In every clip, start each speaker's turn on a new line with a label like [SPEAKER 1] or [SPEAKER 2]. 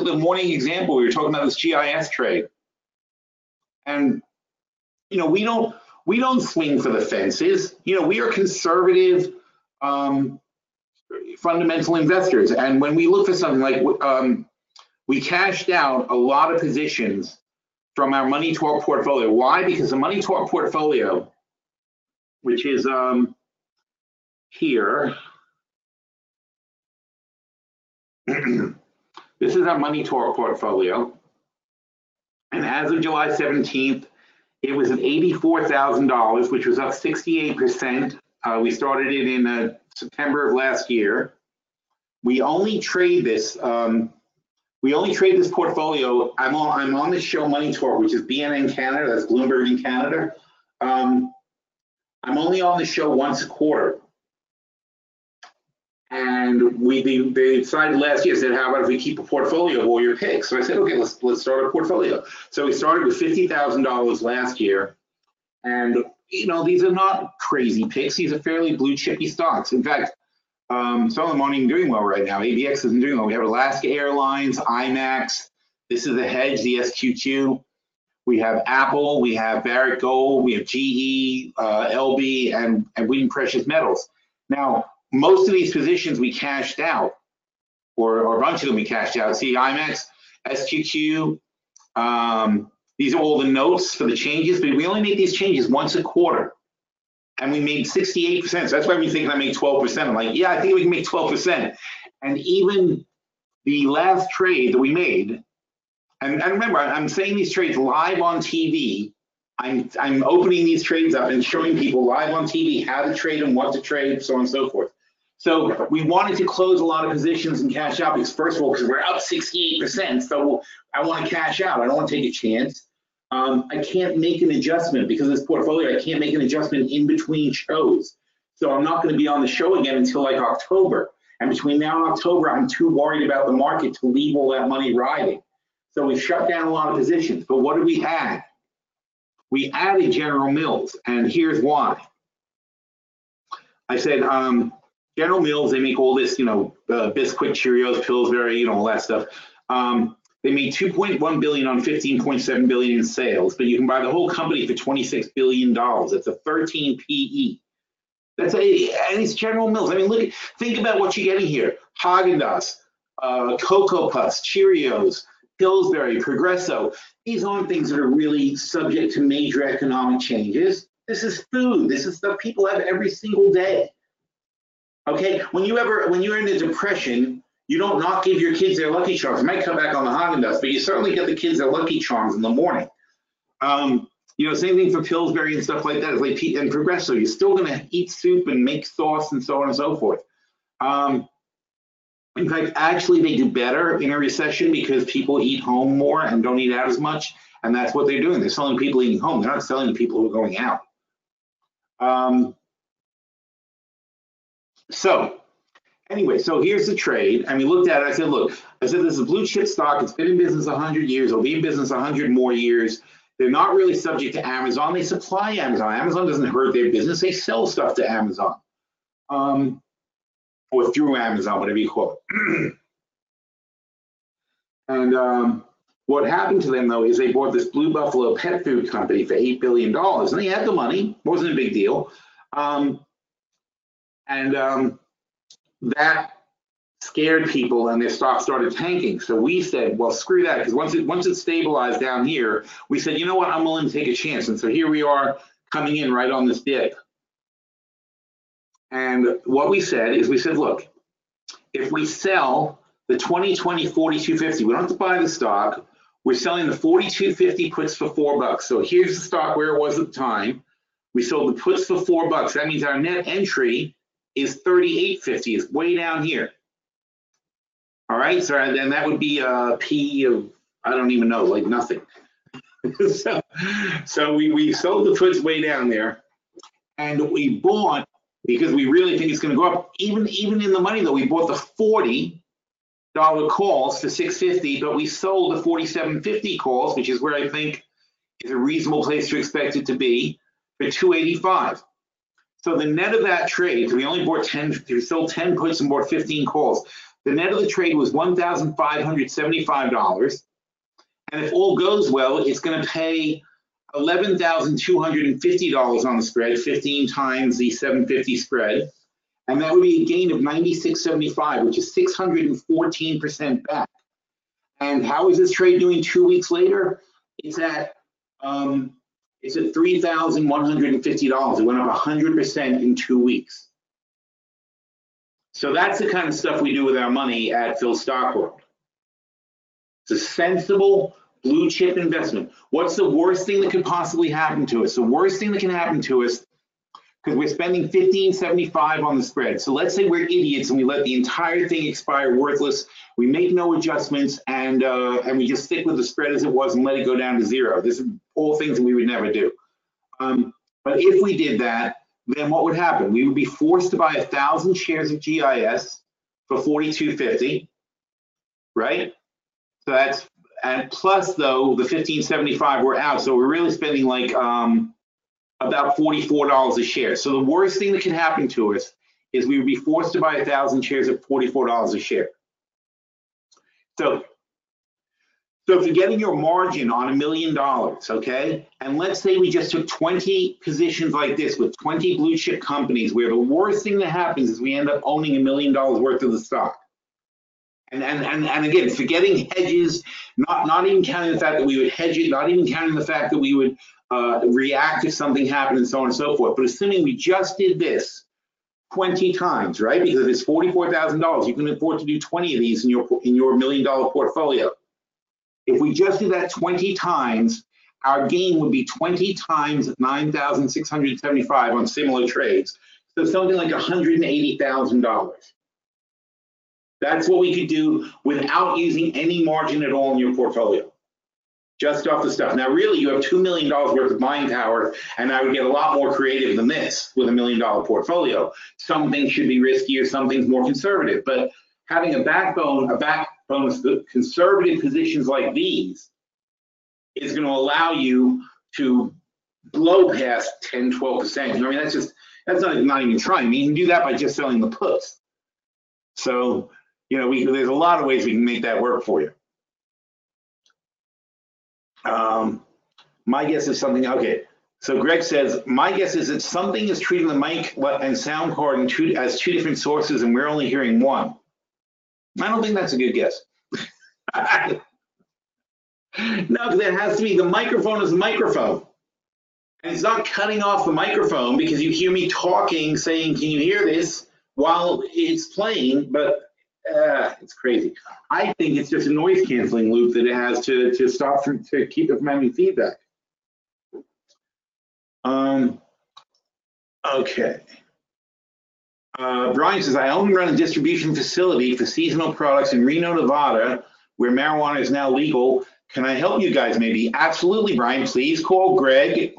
[SPEAKER 1] the morning example, we were talking about this GIS trade. And, you know, we don't swing for the fences. You know, we are conservative, fundamental investors. And when we look for something like, we cashed out a lot of positions from our money talk portfolio. Why? Because the money talk portfolio, which is here, this is our money talk portfolio. And as of July 17th, it was at $84,000, which was up 68%. We started it in September of last year. We only trade this. Portfolio. I'm on the show Money Talk, which is BNN Canada. That's Bloomberg in Canada. I'm only on the show once a quarter. And they decided last year, said, how about if we keep a portfolio of all your picks? So I said, okay, let's start a portfolio. So we started with $50,000 last year. And, you know, these are not crazy picks. These are fairly blue chippy stocks. In fact, some of them aren't even doing well right now. ABX isn't doing well. We have Alaska Airlines, IMAX. This is a hedge, the SQQ. We have Apple, we have Barrick Gold, we have GE, LB, and Wheaton Precious Metals. Now, most of these positions we cashed out, or a bunch of them we cashed out. See, IMAX, SQQ, these are all the notes for the changes, but we only make these changes once a quarter. And we made 68%. So that's why we think I make 12%. I'm like, yeah, I think we can make 12%. And even the last trade that we made, and remember, I'm saying these trades live on TV. I'm opening these trades up and showing people live on TV how to trade them, what to trade, so on and so forth. So we wanted to close a lot of positions and cash out because, first of all, because we're up 68%. So I want to cash out. I don't want to take a chance. I can't make an adjustment because of this portfolio. I can't make an adjustment in between shows. So I'm not going to be on the show again until like October. And between now and October, I'm too worried about the market to leave all that money riding. So we shut down a lot of positions. But what did we add? We added General Mills, and here's why. I said, General Mills, they make all this, you know, Bisquick, Cheerios, Pillsbury, you know, all that stuff. They made $2.1 billion on $15.7 billion in sales, but you can buy the whole company for $26 billion. That's a 13 PE. And it's General Mills. I mean, think about what you're getting here. Haagen-Dazs, Cocoa Puffs, Cheerios, Pillsbury, Progresso. These aren't things that are really subject to major economic changes. This is food. This is stuff people have every single day. Okay, when you're in a depression, you don't not give your kids their Lucky Charms. You might cut back on the Haagen-Dazs, but you certainly get the kids their Lucky Charms in the morning. You know, same thing for Pillsbury and stuff like that. It's like and Progresso. You're still going to eat soup and make sauce and so on and so forth. In fact, actually, they do better in a recession because people eat home more and don't eat out as much, and that's what they're doing. They're selling people eating home. They're not selling the people who are going out. So anyway, so here's the trade. And we looked at it. I said, look, this is a blue chip stock. It's been in business 100 years. It'll be in business 100 more years. They're not really subject to Amazon. They supply Amazon. Amazon doesn't hurt their business. They sell stuff to Amazon. Or through Amazon, whatever you call it. And what happened to them, though, is they bought this Blue Buffalo pet food company for $8 billion. And they had the money. It wasn't a big deal. That scared people and their stock started tanking. So we said, well, screw that, because once it stabilized down here, we said, you know what, I'm willing to take a chance. And so here we are coming in right on this dip. And what we said is, we said, look, if we sell the 2020 4250, we don't have to buy the stock. We're selling the 4250 puts for $4. So here's the stock where it was at the time. We sold the puts for $4. That means our net entry is 3850. It's way down here. All right, so then that would be a P of, I don't even know, like nothing. so we sold the puts way down there, and we bought, because we really think it's going to go up. Even in the money, though, we bought the $40 calls for $650, but we sold the 4750 calls, which is where I think is a reasonable place to expect it to be, for $285. So the net of that trade, we only bought 10, we sold 10 puts and bought 15 calls. The net of the trade was $1,575. And if all goes well, it's going to pay $11,250 on the spread, 15 times the 750 spread. And that would be a gain of $96.75, which is 614% back. And how is this trade doing 2 weeks later? It's at $3,150. It went up 100% in 2 weeks. So that's the kind of stuff we do with our money at PhilStockWorld. It's a sensible blue chip investment. What's the worst thing that could possibly happen to us? The worst thing that can happen to us, because we're spending $15.75 on the spread. So let's say we're idiots and we let the entire thing expire worthless. We make no adjustments and we just stick with the spread as it was and let it go down to zero. This is all things that we would never do. But if we did that, then what would happen? We would be forced to buy 1,000 shares of GIS for $42.50, right? So that's, and plus though, the $15.75 we're out. So we're really spending like about $44 a share. So the worst thing that could happen to us is we would be forced to buy 1,000 shares at $44 a share. So if you're getting your margin on $1 million, okay, and let's say we just took 20 positions like this with 20 blue chip companies, where the worst thing that happens is we end up owning $1 million worth of the stock. And again, forgetting hedges, not even counting the fact that we would hedge it, not even counting the fact that we would react if something happened and so on and so forth. But assuming we just did this 20 times, right? Because it's $44,000, you can afford to do 20 of these in your $1 million portfolio. If we just do that 20 times, our gain would be 20 times 9,675 on similar trades. So something like $180,000. That's what we could do without using any margin at all in your portfolio, just off the stuff. Now, really, you have $2 million worth of buying power, and I would get a lot more creative than this with $1 million portfolio. Some things should be riskier, some things more conservative, but having a backbone of conservative positions like these is going to allow you to blow past 10, 12%. I mean, that's not even trying. I mean, you can do that by just selling the puts. So, there's a lot of ways we can make that work for you. My guess is something, okay. So Greg says, my guess is that something is treating the mic and sound card as two different sources and we're only hearing one. I don't think that's a good guess. No, because it has to be, the microphone is a microphone. And it's not cutting off the microphone because you hear me talking, saying, can you hear this, while it's playing, but it's crazy. I think it's just a noise canceling loop that it has to stop to keep it from having feedback. Okay. Brian says, I own and run a distribution facility for seasonal products in Reno, Nevada, where marijuana is now legal. Can I help you guys maybe? Absolutely, Brian. Please call Greg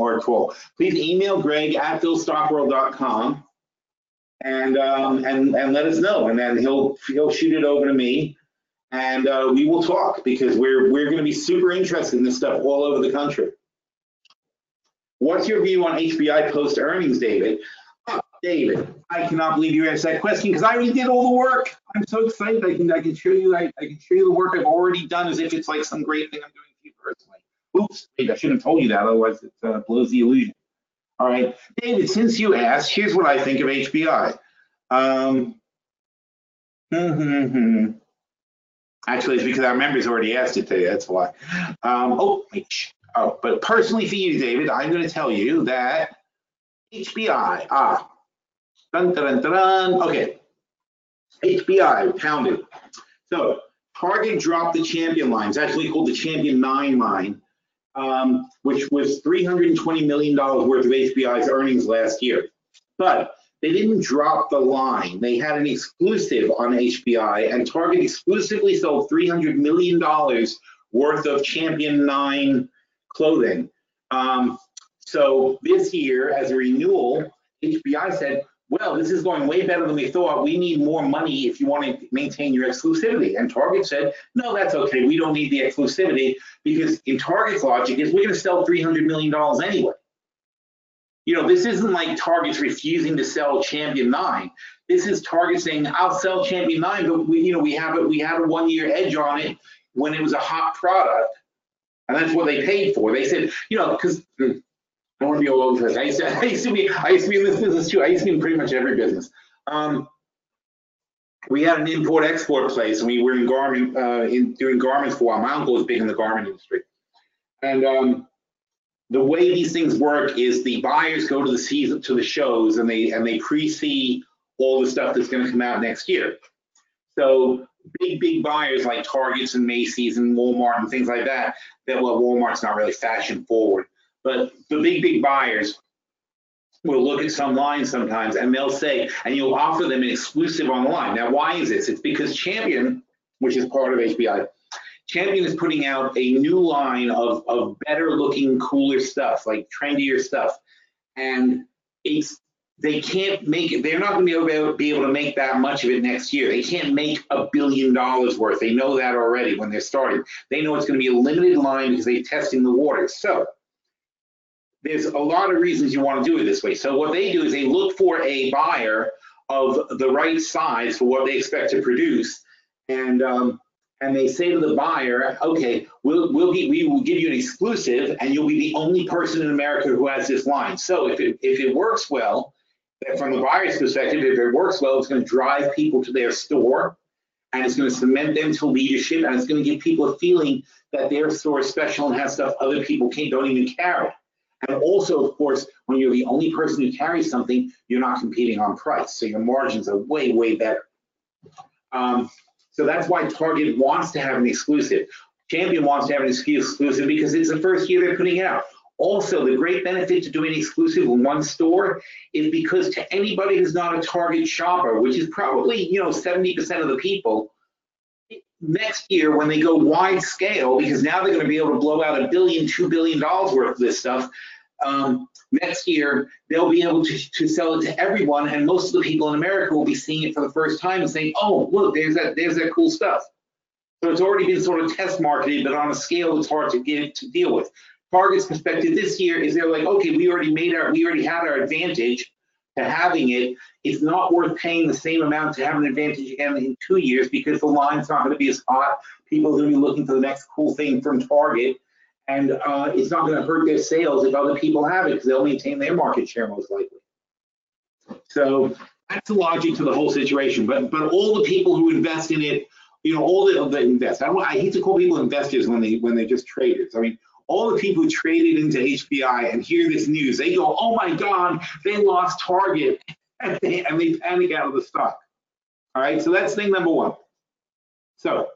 [SPEAKER 1] please email Greg at PhilStockWorld.com and let us know. And then he'll shoot it over to me and we will talk, because we're going to be super interested in this stuff all over the country. What's your view on HBI post earnings, David? David, I cannot believe you asked that question, because I already did all the work. I'm so excited. I can show you. I can show you the work I've already done, as if it's like some great thing I'm doing for you personally. Oops, wait, I shouldn't have told you that, otherwise it blows the illusion. All right, David, since you asked, here's what I think of HBI. Actually, it's because our members already asked it today. That's why. But personally for you, David, I'm going to tell you that HBI. Dun, dun, dun, dun. Okay, HBI pounded. So Target dropped the champion line. It's actually called the Champion 9 line, which was $320 million worth of HBI's earnings last year. But they didn't drop the line. They had an exclusive on HBI, and Target exclusively sold $300 million worth of Champion 9 clothing. So this year, as a renewal, HBI said, well, this is going way better than we thought. We need more money if you want to maintain your exclusivity. And Target said, no, that's okay. We don't need the exclusivity, because in Target's logic is we're going to sell $300 million anyway. this isn't like Target's refusing to sell Champion 9. This is Target saying, I'll sell Champion 9, but we had a 1-year edge on it when it was a hot product. And that's what they paid for. They said, because I don't want to be all over this. I used to be in this business too. I used to be in pretty much every business. We had an import-export place, and we were in garment, doing garments for a while. My uncle was big in the garment industry. And the way these things work is the buyers go to the shows, and they pre-see all the stuff that's going to come out next year. So big buyers like Targets and Macy's and Walmart and things like that. Well, Walmart's not really fashion forward, but the big buyers will look at some lines sometimes, and they'll say, and you'll offer them an exclusive on the line. Now, why is this? It's because Champion, which is part of HBI, Champion is putting out a new line of better looking, cooler stuff, like trendier stuff. And they can't make it, they're not going to be able to make that much of it next year. They can't make $1 billion worth. They know that already when they're starting. They know it's going to be a limited line because they're testing the waters. So there's a lot of reasons you want to do it this way. So what they do is they look for a buyer of the right size for what they expect to produce, and they say to the buyer, okay, we will give you an exclusive, and you'll be the only person in America who has this line. So if it works well, from the buyer's perspective, if it works well, it's going to drive people to their store, and it's going to cement them to leadership, and it's going to give people a feeling that their store is special and has stuff other people don't even carry. And also, of course, when you're the only person who carries something, you're not competing on price, so your margins are way better. So that's why Target wants to have an exclusive. Champion wants to have an exclusive because it's the first year they're putting it out. Also, the great benefit to doing exclusive in one store is because to anybody who's not a Target shopper, which is probably 70% of the people, next year when they go wide scale, because now they're going to be able to blow out $1 billion, $2 billion worth of this stuff. Next year they'll be able to sell it to everyone, and most of the people in America will be seeing it for the first time and saying, "Oh, look, there's that cool stuff." So it's already been sort of test marketed, but on a scale that's hard to deal with. Target's perspective this year is they're like, okay, we already had our advantage to having it. It's not worth paying the same amount to have an advantage again in 2 years because the line's not going to be as hot. People are going to be looking for the next cool thing from Target, and it's not going to hurt their sales if other people have it because they'll maintain their market share most likely. So that's the logic to the whole situation. But all the people who invest in it, all the invest. I hate to call people investors when they're just traders. I mean, all the people who traded into HBI and hear this news, they go, "Oh my God, they lost Target," and they panic out of the stock. All right, so that's thing number one. So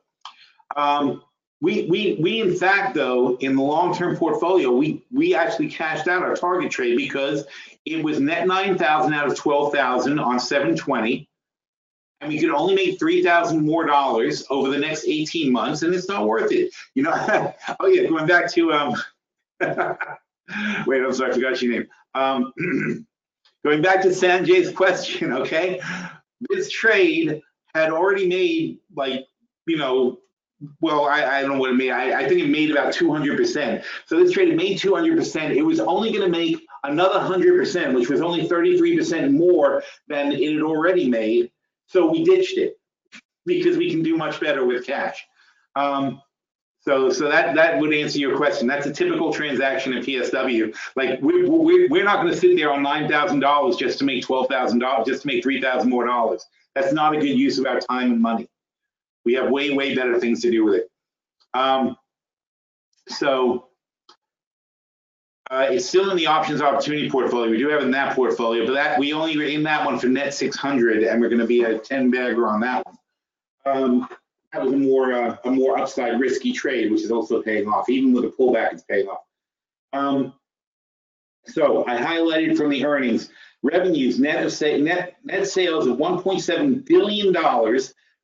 [SPEAKER 1] we in fact, though, in the long-term portfolio, we actually cashed out our Target trade because it was net 9,000 out of 12,000 on 720. And we could only make $3,000 more over the next 18 months, and it's not worth it. Oh yeah, going back to wait, I'm sorry, I forgot your name. Going back to Sanjay's question, okay? This trade had already made well, I don't know what it made. I think it made about 200%. So this trade had made 200%. It was only going to make another 100%, which was only 33% more than it had already made. So we ditched it because we can do much better with cash. So that would answer your question. That's a typical transaction in PSW. Like we're not going to sit there on $9,000 just to make $12,000, just to make $3,000 more. That's not a good use of our time and money. We have way better things to do with it. It's still in the options opportunity portfolio. We do have in that portfolio, but that we only were in that one for net 600, and we're going to be a 10 bagger on that one. That was a more upside risky trade, which is also paying off. Even with a pullback, it's paying off. So I highlighted from the earnings, revenues net sales of $1.7 billion,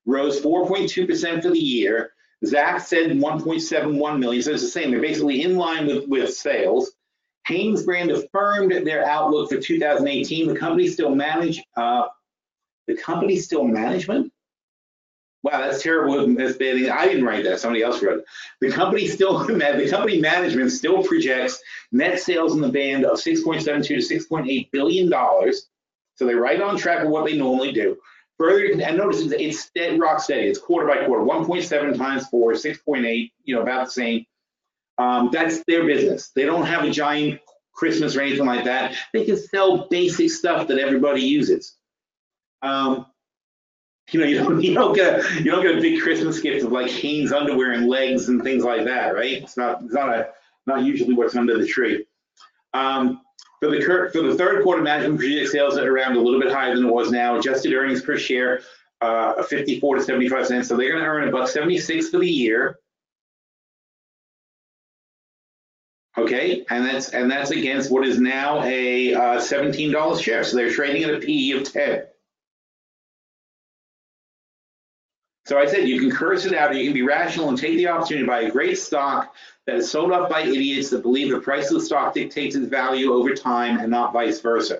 [SPEAKER 1] rose 4.2% for the year. Zach said 1.71 million, so it's the same. They're basically in line with sales. Hanes Brand affirmed their outlook for 2018. The company still management. Wow, that's terrible. That's bad. I didn't write that. Somebody else wrote it. The company management still projects net sales in the band of 6.72 to 6.8 billion dollars. So they're right on track of what they normally do. Further, and notice it's steady, rock steady. It's quarter by quarter. 1.7 times 4, 6.8. About the same. That's their business. They don't have a giant Christmas or anything like that. They can sell basic stuff that everybody uses. You don't get a big Christmas gift of like Hanes underwear and legs and things like that, right? It's not usually what's under the tree. For the third quarter, management projects sales at around a little bit higher than it was now. Adjusted earnings per share of 54 to 75 cents. So they're going to earn $1.76 for the year. Okay, and that's against what is now a $17 share. So they're trading at a PE of 10. So I said you can curse it out, or you can be rational and take the opportunity to buy a great stock that is sold off by idiots that believe the price of the stock dictates its value over time and not vice versa.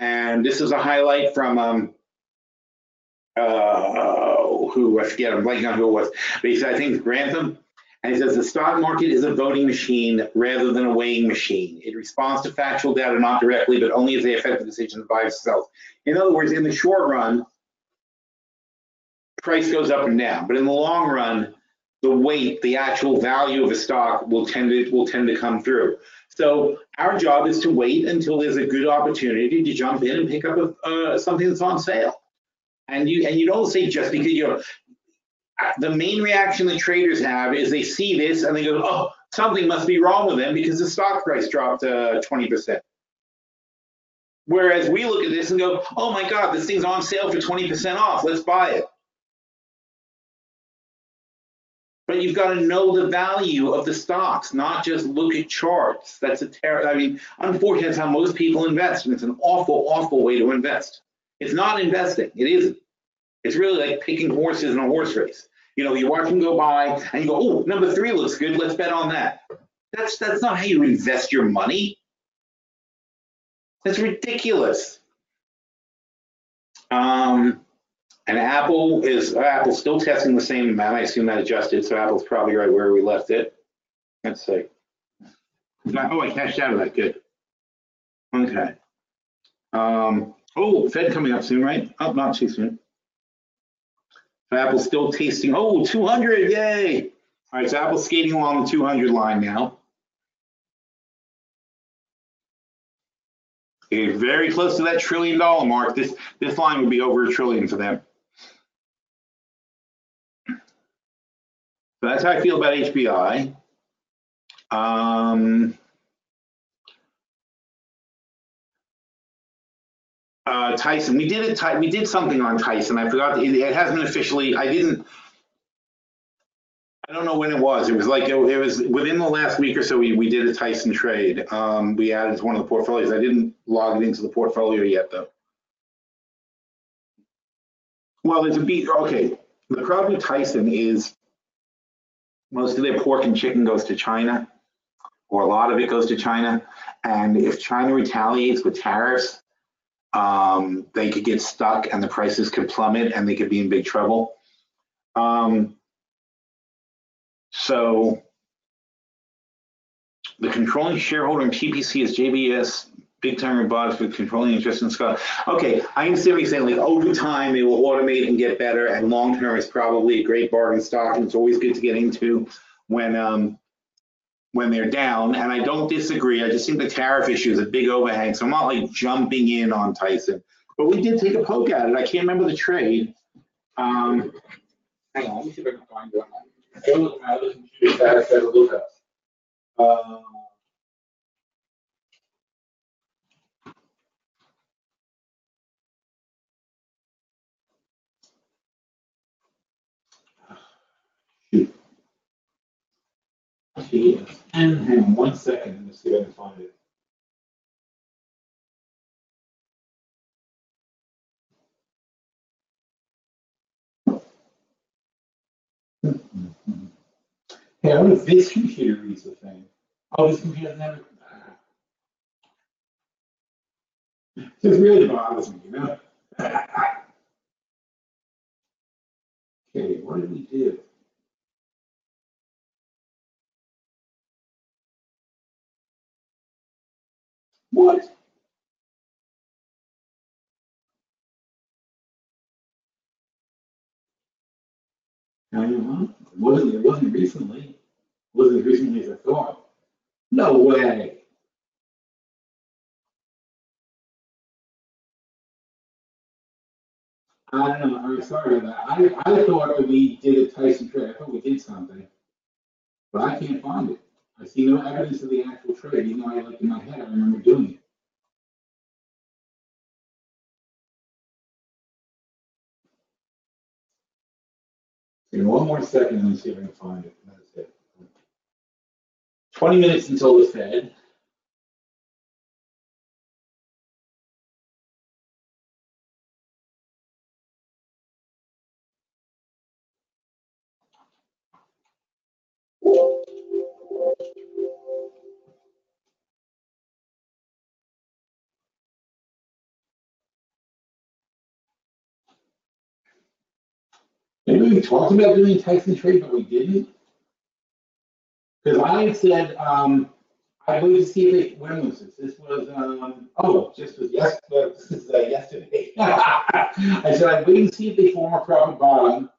[SPEAKER 1] And this is a highlight from who I forget, I'm blanking on who it was, but he said, I think it's Grantham. And he says the stock market is a voting machine rather than a weighing machine. It responds to factual data not directly, but only as they affect the decision to buy or sell. In other words, in the short run, price goes up and down, but in the long run, the actual value of a stock will tend to come through. So our job is to wait until there's a good opportunity to jump in and pick up something that's on sale. And you don't say just because the main reaction that traders have is they see this and they go, oh, something must be wrong with them because the stock price dropped 20%. Whereas we look at this and go, oh my God, this thing's on sale for 20% off. Let's buy it. But you've got to know the value of the stocks, not just look at charts. That's unfortunately, that's how most people invest, and it's an awful, awful way to invest. It's not investing. It isn't. It's really like picking horses in a horse race. You watch them go by, and you go, oh, number 3 looks good. Let's bet on that. That's not how you invest your money. That's ridiculous. And Apple's still testing the same amount. I assume that adjusted, so Apple's probably right where we left it. Let's see. Oh, I cashed out of that. Good. Okay. Fed coming up soon, right? Oh, not too soon. So Apple's still tasting. Oh, 200! Yay! All right, so Apple's skating along the 200 line now. Okay, very close to that $1 trillion mark. This line would be over $1 trillion for them. So that's how I feel about HBI. Tyson, we did something on Tyson. I forgot. It hasn't been officially. I don't know when it was. It was like it was within the last week or so. We did a Tyson trade. We added to one of the portfolios. I didn't log it into the portfolio yet, though. Well, there's a beat. Okay, the problem with Tyson is most of their pork and chicken goes to China, or a lot of it goes to China. And if China retaliates with tariffs, they could get stuck and the prices could plummet and they could be in big trouble. So the controlling shareholder in PPC is JBS, big time robotics with controlling interest in Scott. Okay, I understand what you're saying. Like over time, they will automate and get better, and long term is probably a great bargain stock, and it's always good to get into when they're down. And I don't disagree. I just think the tariff issue is a big overhang, so I'm not like jumping in on Tyson. But we did take a poke at it. I can't remember the trade. Hang on, let me see if I can find it. I look at my other computer that I said to look up. Hang on 1 second. Let me see if I can find it. Hey, I wonder if this computer reads the thing. Oh, this computer doesn't have it. This really bothers me, Okay, what did we do? What? I don't know. It wasn't recently. It wasn't as recently as I thought. No way. I don't know. I'm sorry about that. I thought that we did a Tyson trade. I thought we did something, but I can't find it. I see no evidence of the actual trade, even though in my head, I remember doing it. In one more second, let me see if I can find it. That's it. 20 minutes until the Fed. Maybe we talked about doing a Tyson trade, but we didn't. Because I had said, I waited to see if they, when was this? This was, just was yesterday. This is yesterday. I said, I waited to see if they form a profit bottom.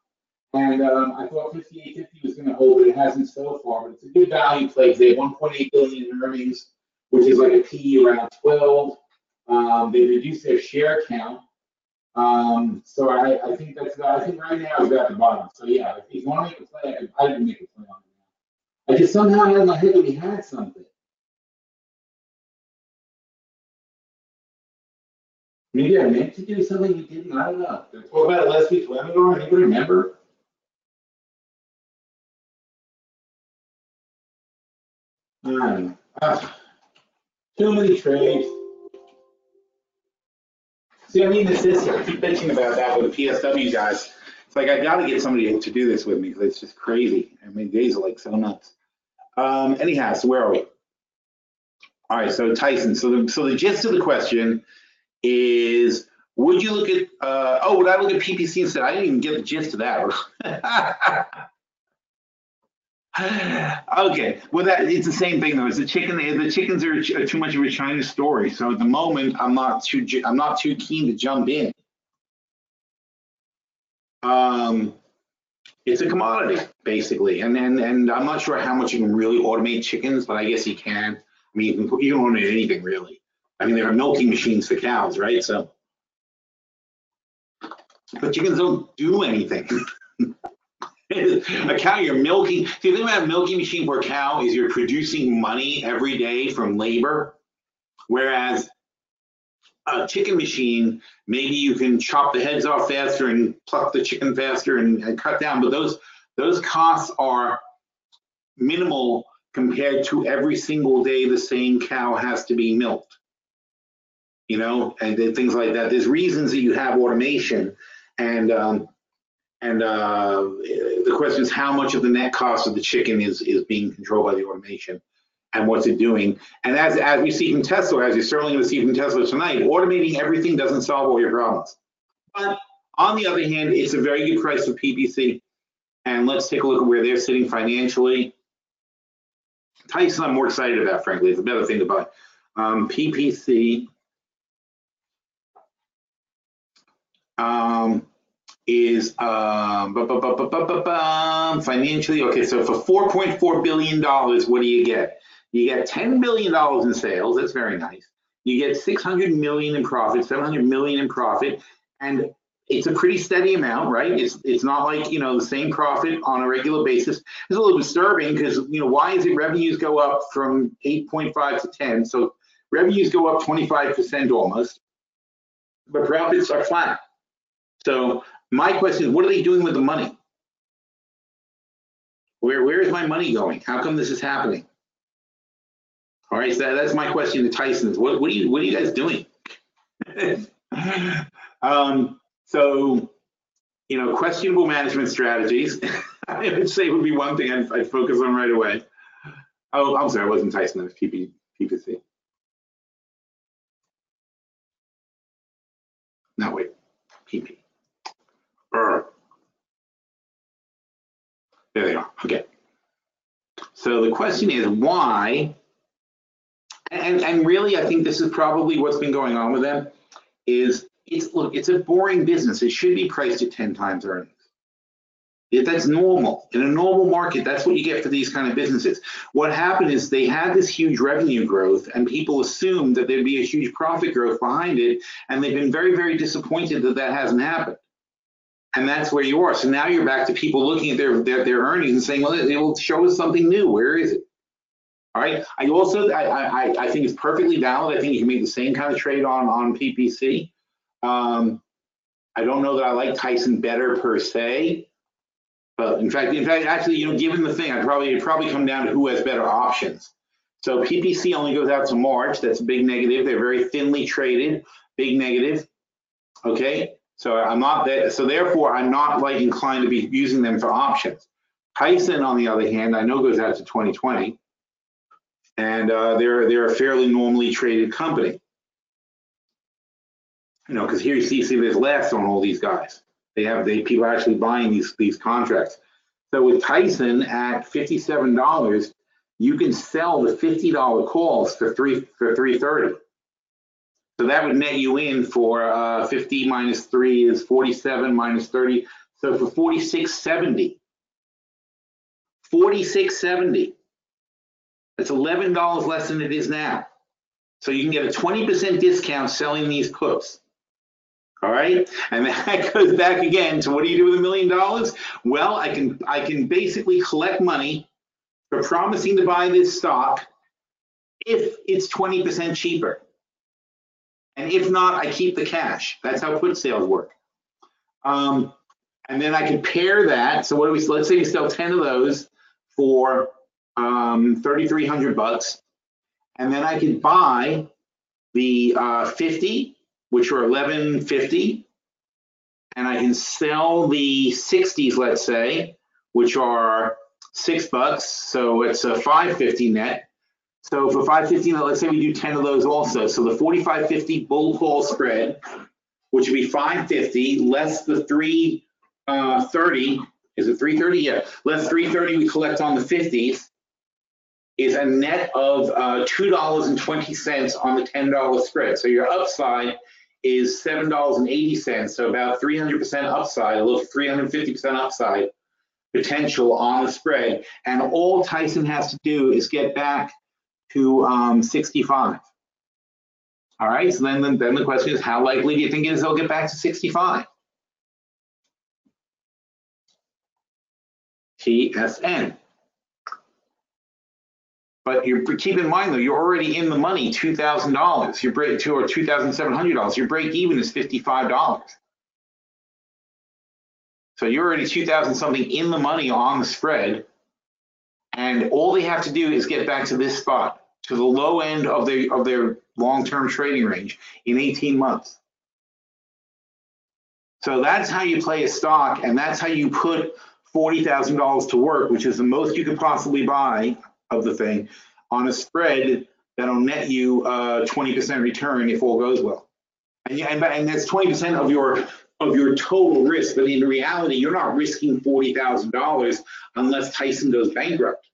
[SPEAKER 1] And I thought 58.50 was going to hold, but it hasn't so far. But it's a good value play because they have 1.8 billion in earnings, which is like a PE around 12. They reduced their share count. So I think I think right now it's at the bottom. So yeah, if you want to make a play, I can make a play on it. I just somehow had in my head that we had something. Maybe I meant to do something we didn't. I don't know. Did I talk about it last week's webinar? Anybody remember? I don't know. Too many trades. See, I mean, this is, I keep thinking about that with the PSW guys. It's like, I got to get somebody to do this with me because it's just crazy. I mean, days are like so nuts. Anyhow, so where are we? All right, so Tyson. So the gist of the question is, would you look at, would I look at PPC instead? I didn't even get the gist of that. Okay, well it's the same thing though. It's the chickens are too much of a China story. So at the moment, I'm not too keen to jump in. It's a commodity basically, and I'm not sure how much you can really automate chickens, but I guess you can. I mean, you can automate anything really. I mean, there are milking machines for cows, right? So, but chickens don't do anything. A cow, you're milking. See, the thing about a milking machine for a cow is you're producing money every day from labor, whereas a chicken machine, maybe you can chop the heads off faster and pluck the chicken faster and cut down, but those costs are minimal compared to every single day the same cow has to be milked, and things like that. There's reasons that you have automation, and the question is how much of the net cost of the chicken is being controlled by the automation, and what's it doing? And as we see from Tesla, as you're certainly going to see from Tesla tonight, automating everything doesn't solve all your problems. But on the other hand, it's a very good price for PPC. And let's take a look at where they're sitting financially. Tyson, I'm more excited about, frankly. It's a better thing to buy. PPC is financially, okay, so for $4.4 billion, what do you get? You get $10 billion in sales. That's very nice. You get 600 million in profit, 700 million in profit, and it's a pretty steady amount, right? It's not like, the same profit on a regular basis. It's a little disturbing because, why is it revenues go up from 8.5 to 10? So revenues go up 25% almost, but profits are flat. So my question is, what are they doing with the money? Where is my money going? How come this is happening? All right, so that's my question to Tyson. What are you guys doing? So, questionable management strategies, I would say would be one thing I'd focus on right away. Oh, I'm sorry, it wasn't Tyson, it was PPC. No, wait, PP. There they are. Okay. So the question is why, and really I think this is probably what's been going on with them, is it's a boring business. It should be priced at 10 times earnings. That's normal. In a normal market, that's what you get for these kind of businesses. What happened is they had this huge revenue growth and people assumed that there'd be a huge profit growth behind it. And they've been very, very disappointed that that hasn't happened. And that's where you are. So now you're back to people looking at their earnings and saying, well, it will show us something new. Where is it? All right. I think it's perfectly valid. I think you can make the same kind of trade on PPC. I don't know that I like Tyson better per se. But in fact, actually, given the thing, it'd probably come down to who has better options. So PPC only goes out to March. That's a big negative. They're very thinly traded, big negative. Okay. So I'm not that. So therefore, I'm not like inclined to be using them for options. Tyson, on the other hand, I know goes out to 2020, and they're a fairly normally traded company. Because here you see there's laughs on all these guys. People are actually buying these contracts. So with Tyson at $57, you can sell the $50 calls for $330. So that would net you in for 50 minus 3 is 47 minus 30. So for $46.70. $46.70. It's $11 less than it is now. So you can get a 20% discount selling these puts. All right, and that goes back again to what do you do with $1 million? Well, I can basically collect money for promising to buy this stock if it's 20% cheaper, and if not, I keep the cash. That's how put sales work. And then I can pair that. So let's say we sell 10 of those for $3,300, and then I can buy the 50. Which are $11.50, and I can sell the 60s, let's say, which are $6, so it's a $5.50 net. So for $5.50, let's say we do 10 of those also. So the $45.50 bull call spread, which would be $5.50 less the $3.30. Is it $3.30? Yeah, less $3.30 we collect on the 50s is a net of $2.20 on the $10 spread. So your upside is $7.80, so about 300% upside, a little 350% upside potential on the spread. And all Tyson has to do is get back to 65. All right, so then the question is, how likely do you think it is they'll get back to 65? TSN. But keep in mind though, you're already in the money $2,000. Your break or $2,700. Your break even is $55. So you're already 2,000 something in the money on the spread, and all they have to do is get back to this spot, to the low end of their long-term trading range in 18 months. So that's how you play a stock, and that's how you put $40,000 to work, which is the most you could possibly buy of the thing, on a spread that'll net you 20% return if all goes well. And that's 20% of your total risk. But in reality, you're not risking $40,000 unless Tyson goes bankrupt.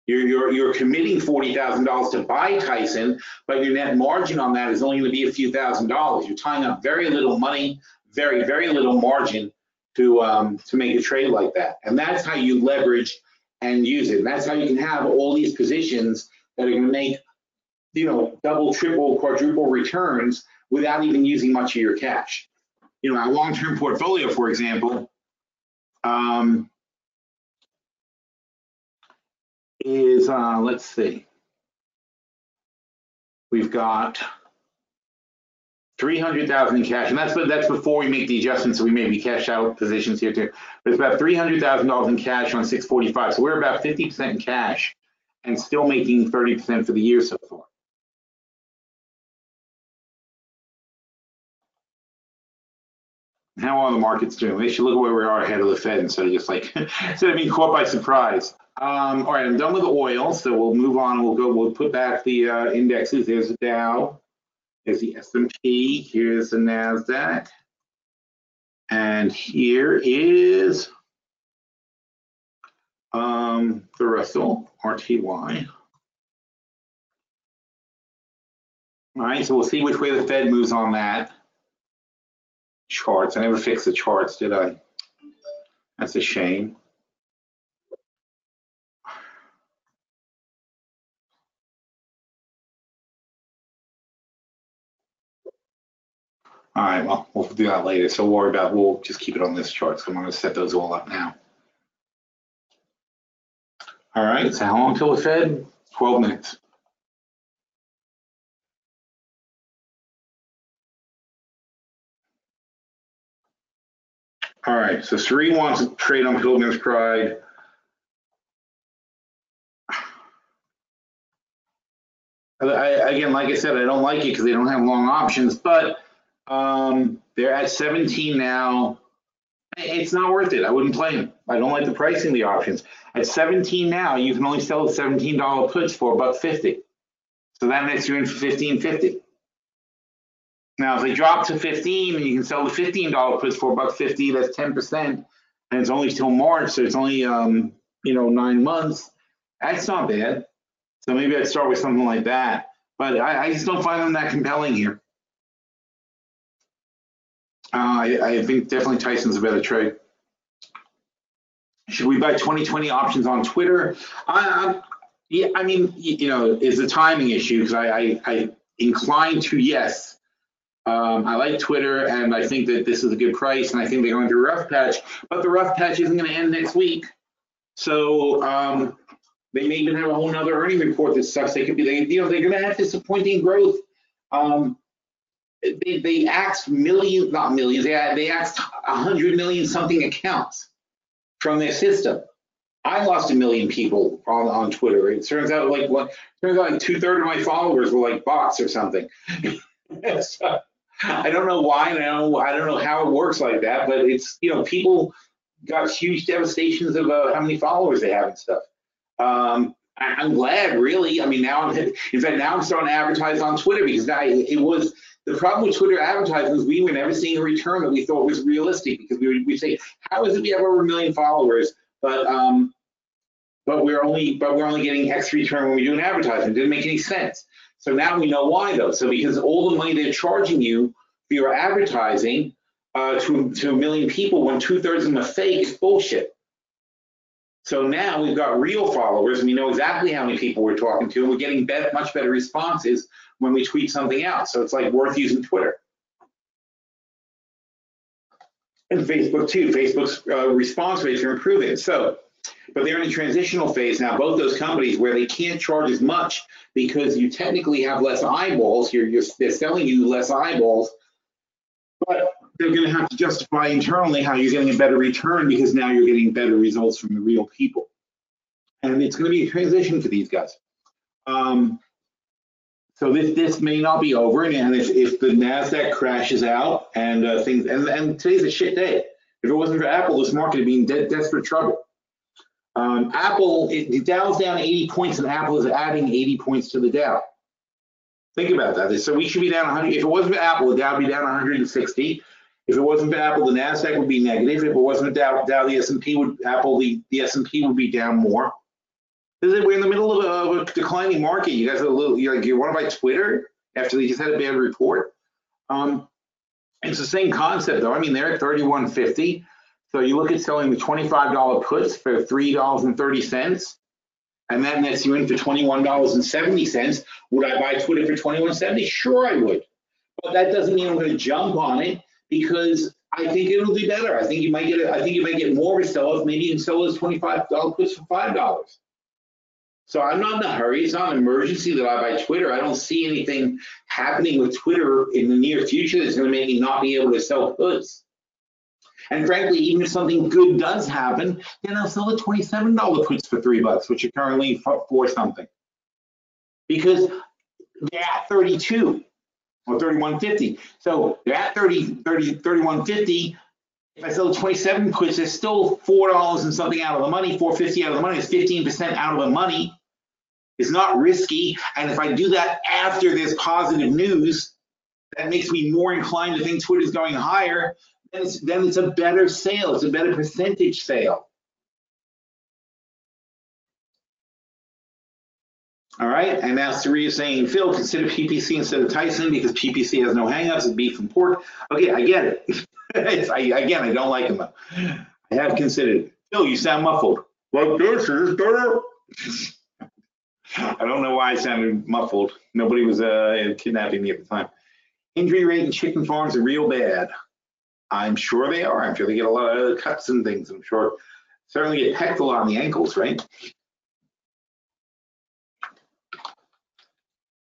[SPEAKER 1] You're committing $40,000 to buy Tyson, but your net margin on that is only going to be a few $1,000s. You're tying up very little money, very, very little margin to make a trade like that. And that's how you leverage and use it. And that's how you can have all these positions that are going to make, double, triple, quadruple returns without even using much of your cash. Our long-term portfolio, for example, is let's see, we've got 300,000 in cash, and that's before we make the adjustments. So we may be cash out positions here too. But it's about $300,000 in cash on 645. So we're about 50% in cash, and still making 30% for the year so far. How are the markets doing? They should look at where we are ahead of the Fed instead of just instead of being caught by surprise. All right, I'm done with the oil, so we'll move on. We'll put back the indexes. There's the Dow. Here's the S&P, here's the NASDAQ, and here is The Russell, RTY. All right, so we'll see which way the Fed moves on that. Charts, I never fixed the charts, did I? That's a shame. All right, well, we'll do that later. So we'll just keep it on this chart. So I'm gonna set those all up now. All right, so how long till the Fed? 12 minutes. All right, so Sri wants to trade on Pilgrim's Pride. Again, like I said, I don't like it because they don't have long options, but they're at 17 now. It's not worth it. I wouldn't play them. I don't like the pricing of the options. At 17 now, you can only sell the $17 puts for $1.50. So that nets you in for $15.50. Now, if they drop to 15 and you can sell the $15 puts for $1.50, that's 10%, and it's only till March, so it's only 9 months. That's not bad. So maybe I'd start with something like that. But I just don't find them that compelling here. I think definitely Tyson's a better trade. Should we buy 2020 options on Twitter? Yeah, I mean, it's a timing issue because I incline to yes. I like Twitter, and I think that this is a good price, and I think they're going through a rough patch, but the rough patch isn't going to end next week. So they may even have a whole nother earning report that sucks. They're going to have disappointing growth. They axed millions, not millions, they axed 100 million something accounts from their system. I lost 1 million people on Twitter. It turns out like 2/3 of my followers were like bots or something. So, I don't know why, and I don't know how it works like that, but it's, people got huge devastations of how many followers they have and stuff. I'm glad, really. I mean, now I'm starting to advertise on Twitter because the problem with Twitter advertising is we were never seeing a return that we thought was realistic because we say, how is it we have over 1 million followers, but we're only getting X return when we do an advertisement? It didn't make any sense. So now we know why though. So because all the money they're charging you for your advertising to 1 million people when 2/3 of them are fake is bullshit. So now we've got real followers, and we know exactly how many people we're talking to, and we're getting much better responses when we tweet something out. So it's like worth using Twitter. And Facebook too. Facebook's response rates are improving. So, but they're in a transitional phase now, both those companies, where they can't charge as much because you technically have less eyeballs. They're selling you less eyeballs, but they're going to have to justify internally how you're getting a better return because now you're getting better results from the real people. And it's going to be a transition for these guys. So this may not be over, and if the NASDAQ crashes out and things, and today's a shit day. If it wasn't for Apple, this market would be in desperate trouble. Apple, the Dow's down 80 points, and Apple is adding 80 points to the Dow. Think about that. So we should be down 100. If it wasn't for Apple, the Dow would be down 160. If it wasn't for Apple, the NASDAQ would be negative. If it wasn't for Dow, the S&P would, the S&P would be down more. We're in the middle of a declining market. You guys are you want to buy Twitter after they just had a bad report? It's the same concept though. I mean, they're at 31.50. So you look at selling the $25 puts for $3.30, and that nets you in for $21.70. Would I buy Twitter for $21.70? Sure, I would. But that doesn't mean I'm going to jump on it because I think it'll do better. I think you might get more of a sell-off. Maybe you can sell those $25 puts for $5. So I'm not in a hurry. It's not an emergency that I buy Twitter. I don't see anything happening with Twitter in the near future that's going to make me not be able to sell puts. And frankly, even if something good does happen, then I'll sell the $27 puts for $3, which are currently for something. Because they're at 32 or 31.50. So they're at 31.50. If I sell the 27 puts, there's still $4 and something out of the money, $4.50 out of the money. It's 15% out of the money. It's not risky. And if I do that after there's positive news, that makes me more inclined to think Twitter's going higher. Then it's a better sale. It's a better percentage sale. All right, and now Saria saying, Phil, consider PPC instead of Tyson because PPC has no hangups of beef and pork. Okay, I get it. Again, I don't like them though. I have considered it. Phil, you sound muffled. Like this is better. I don't know why I sounded muffled. Nobody was kidnapping me at the time. Injury rate in chicken farms are real bad. I'm sure they are. I'm sure they get a lot of cuts and things. I'm sure certainly get pecked a lot on the ankles, right?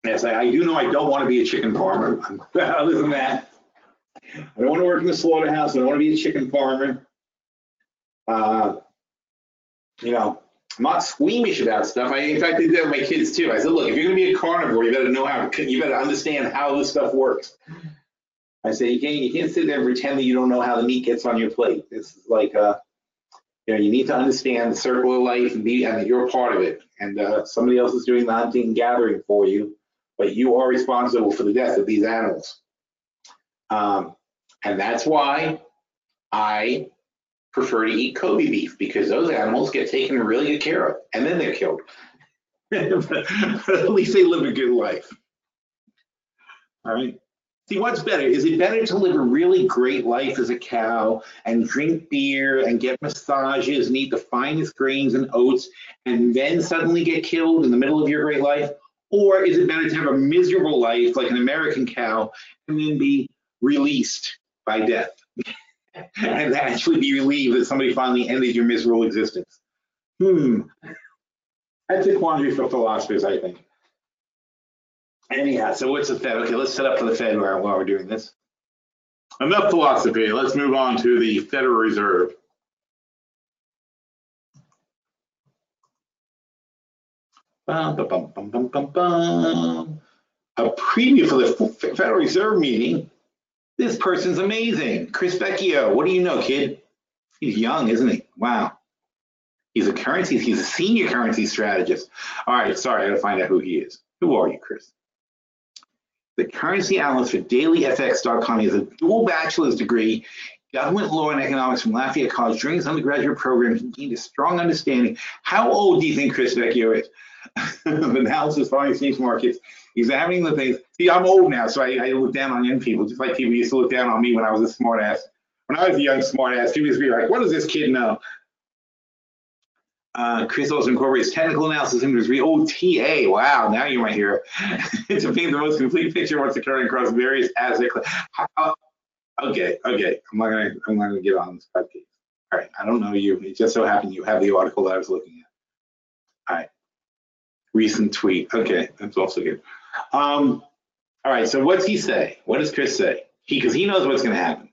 [SPEAKER 1] Yes, I do know I don't want to be a chicken farmer. Other than that, I don't want to work in the slaughterhouse. I don't want to be a chicken farmer. You know, I'm not squeamish about stuff. In fact, I did that with my kids too. I said, look, if you're going to be a carnivore, you better know how. You better understand how this stuff works. I say you can't sit there and pretend that you don't know how the meat gets on your plate. This is like, you know, you need to understand the circle of life and be. I mean, you're a part of it, and somebody else is doing the hunting and gathering for you, but you are responsible for the death of these animals. And that's why I prefer to eat Kobe beef, because those animals get taken really good care of and then they're killed. But at least they live a good life. All right. See, what's better? Is it better to live a really great life as a cow and drink beer and get massages and eat the finest grains and oats and then suddenly get killed in the middle of your great life? Or is it better to have a miserable life like an American cow and then be released by death? And actually be relieved that somebody finally ended your miserable existence? That's a quandary for philosophers, I think. Anyhow, so what's the Fed? Okay, let's set up for the Fed while we're doing this. Enough philosophy. Let's move on to the Federal Reserve. A preview for the Federal Reserve meeting. This person's amazing. Chris Vecchio. What do you know, kid? He's young, isn't he? Wow. He's a senior currency strategist. All right, sorry, I gotta find out who he is. Who are you, Chris? The currency analyst for dailyfx.com. He has a dual bachelor's degree, government law and economics from Lafayette College. During his undergraduate program, he gained a strong understanding. How old do you think Chris Vecchio is? Of analysis, foreign exchange markets, examining the things. See, I'm old now, so I look down on young people, just like people used to look down on me when I was a smart ass. When I was a young smart ass, people used to be like, what does this kid know? Chris also incorporates technical analysis into his TA. Wow, now you're my hero. To paint the most complete picture of what's occurring across various asset classes. Okay. I'm not gonna get on this podcast. All right, I don't know you. It just so happened you have the article that I was looking at. All right. Recent tweet. Okay, that's also good. All right, so what's he say? What does Chris say? Because he knows what's going to happen.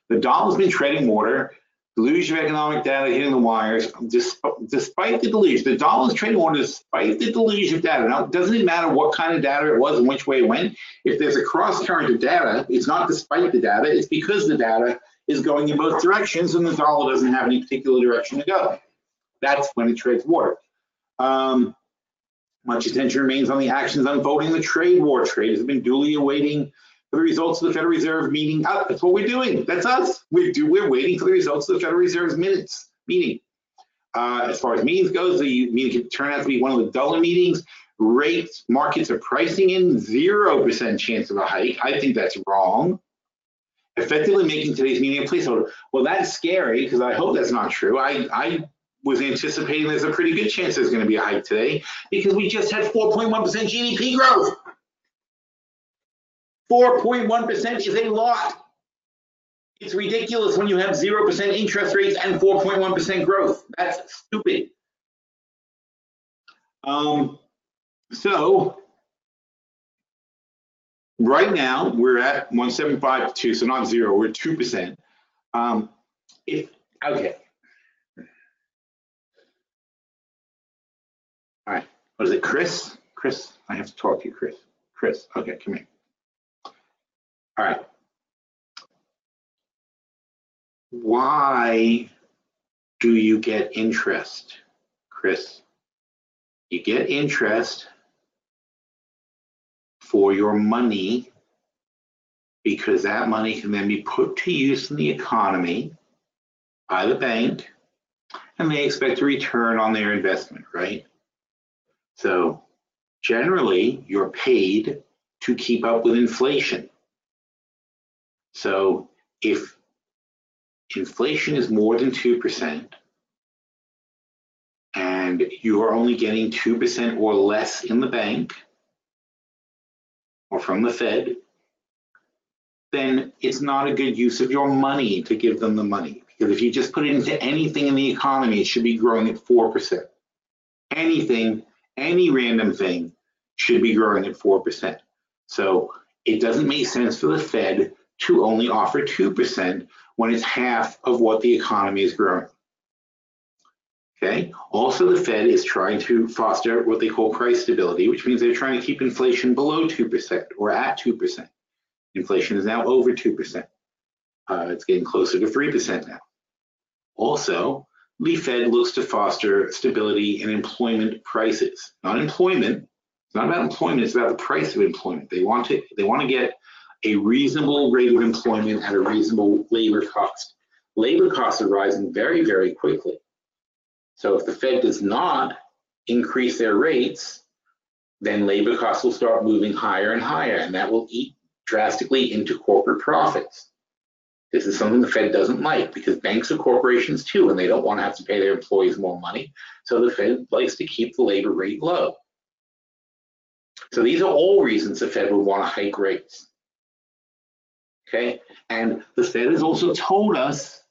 [SPEAKER 1] The dollar's been treading water. Deluge of economic data hitting the wires. Despite the deluge, the dollar's trading water despite the deluge of data. Now, doesn't it matter what kind of data it was and which way it went? If there's a cross current of data, it's not despite the data. It's because the data is going in both directions and the dollar doesn't have any particular direction to go. That's when it trades water. Much attention remains on the actions unfolding in the trade war. Traders have been duly awaiting for the results of the Federal Reserve meeting. That's what we're doing. That's us. We're waiting for the results of the Federal Reserve's meeting. As far as meetings goes, the meeting could turn out to be one of the duller meetings. Rates, markets are pricing in 0% chance of a hike. I think that's wrong. Effectively making today's meeting a placeholder. Well, that's scary because I hope that's not true. I was anticipating there's a pretty good chance there's going to be a hike today because we just had 4.1% GDP growth. 4.1% is a lot. It's ridiculous when you have 0% interest rates and 4.1% growth. That's stupid. So right now we're at 175.2, so not zero, we're at 2%. Okay. All right, what is it, Chris? Chris, I have to talk to you, Chris. Chris, okay, come here. All right. Why do you get interest, Chris? You get interest for your money because that money can then be put to use in the economy by the bank, and they expect a return on their investment, right? So Generally, you're paid to keep up with inflation. So if inflation is more than 2%, and you are only getting 2% or less in the bank or from the Fed, then it's not a good use of your money to give them the money. Because if you just put it into anything in the economy, it should be growing at 4%. Anything, any random thing should be growing at 4%. So it doesn't make sense for the Fed to only offer 2% when it's half of what the economy is growing. Okay. Also, the Fed is trying to foster what they call price stability, which means they're trying to keep inflation below 2% or at 2%. Inflation is now over 2%. It's getting closer to 3% now. Also, the Fed looks to foster stability in employment prices. Not employment. It's not about employment. It's about the price of employment. They want to get a reasonable rate of employment at a reasonable labor cost. Labor costs are rising very, very quickly. So if the Fed does not increase their rates, then labor costs will start moving higher and higher, and that will eat drastically into corporate profits. This is something the Fed doesn't like because banks are corporations too, and they don't want to have to pay their employees more money. So the Fed likes to keep the labor rate low. So these are all reasons the Fed would want to hike rates. Okay, and the Fed has also told us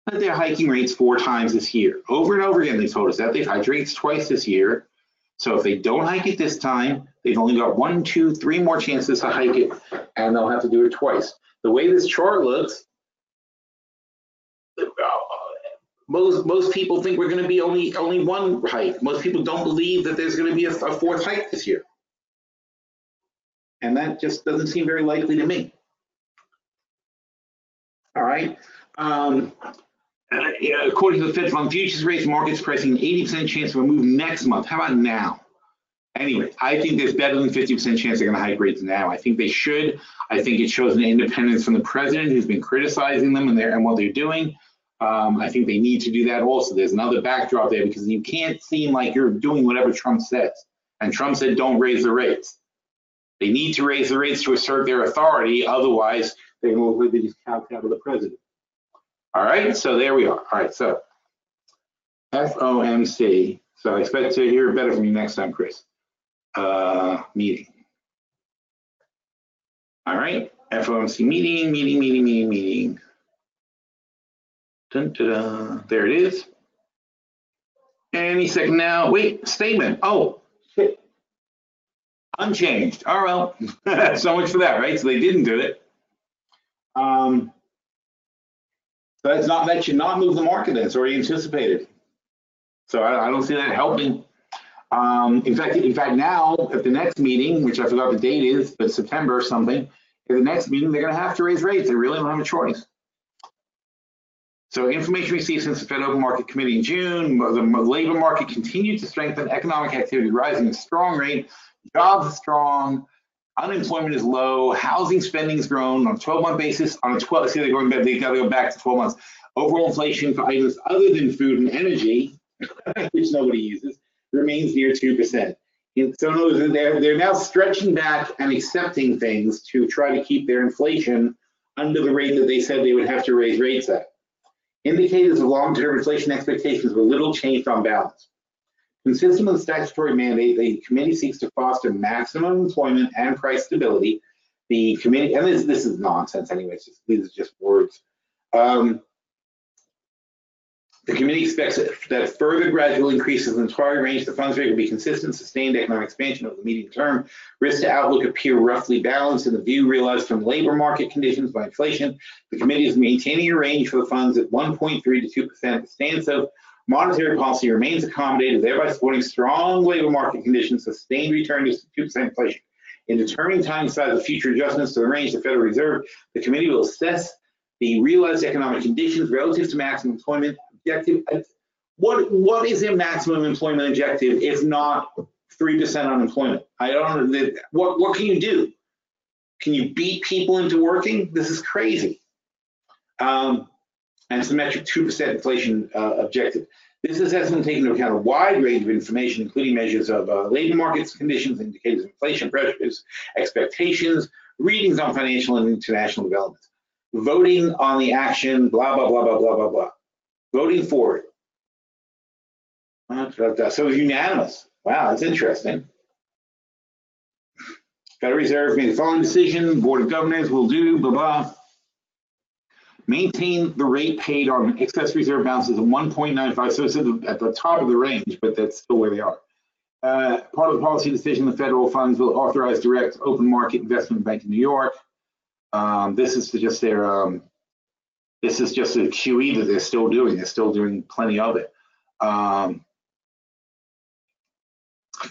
[SPEAKER 1] that they're hiking rates 4 times this year. Over and over again, they told us that. They've hiked rates twice this year. So if they don't hike it this time, they've only got 1, 2, 3 more chances to hike it, and they'll have to do it twice. The way this chart looks, most people think we're going to be only 1 hike. Most people don't believe that there's going to be a 4th hike this year. And that just doesn't seem very likely to me. All right. According to the Fed Fund Futures Rates, market's pricing an 80% chance of a move next month. How about now? Anyway, I think there's better than 50% chance they're going to hike rates now. I think they should. I think it shows an independence from the president who's been criticizing them and what they're doing. I think they need to do that also. There's another backdrop there because you can't seem like you're doing whatever Trump says. And Trump said don't raise the rates. They need to raise the rates to assert their authority. Otherwise, they're going to look like they just counted out of the president. All right, so there we are. All right, so FOMC. So I expect to hear better from you next time, Chris. Meeting. All right, FOMC meeting. Dun, dun, dun. There it is. Any second now. Wait, statement. Oh, shit. Unchanged. Oh, well, so much for that, right? So they didn't do it. So that should not move the market. That's already anticipated. So I don't see that helping. In fact, now at the next meeting, which I forgot the date is, but September or something, at the next meeting they're going to have to raise rates. They really don't have a choice. So information received since the Fed Open Market Committee in June, the labor market continued to strengthen, economic activity rising at a strong rate, jobs are strong, unemployment is low, housing spending has grown on a 12-month basis. On a 12, see, they got to go back to 12 months. Overall inflation for items other than food and energy, which nobody uses, remains near 2%. And so they're now stretching back and accepting things to try to keep their inflation under the rate that they said they would have to raise rates at. Indicators of long-term inflation expectations were little changed on balance. Consistent with the statutory mandate, the committee seeks to foster maximum employment and price stability. The committee, and this is nonsense anyway, these are just words. The committee expects that further gradual increases in the target range, the funds rate will be consistent, sustained economic expansion over the medium term. Risk to outlook appear roughly balanced in the view realized from labor market conditions by inflation. The committee is maintaining a range for the funds at 1.3 to 2%. The stance of monetary policy remains accommodative, thereby supporting strong labor market conditions, sustained return to 2% inflation. In determining time size of future adjustments to the range of the Federal Reserve, the committee will assess the realized economic conditions relative to maximum employment objective. What is their maximum employment objective if not 3% unemployment? I don't know. What can you do? Can you beat people into working? This is crazy. And symmetric 2% inflation objective. This assessment takes into account a wide range of information, including measures of labor markets conditions, indicators of inflation pressures, expectations, readings on financial and international developments, voting on the action, blah, blah, blah, blah, blah, blah, blah. Voting for it. So it's unanimous. Wow, that's interesting. Federal Reserve made the following decision, Board of Governors will do, blah, blah. Maintain the rate paid on excess reserve balances of 1.95, so it's at the top of the range, but that's still where they are. Part of the policy decision, the federal funds will authorize direct open market investment bank in New York. This is just their, this is just a QE that they're still doing. They're still doing plenty of it.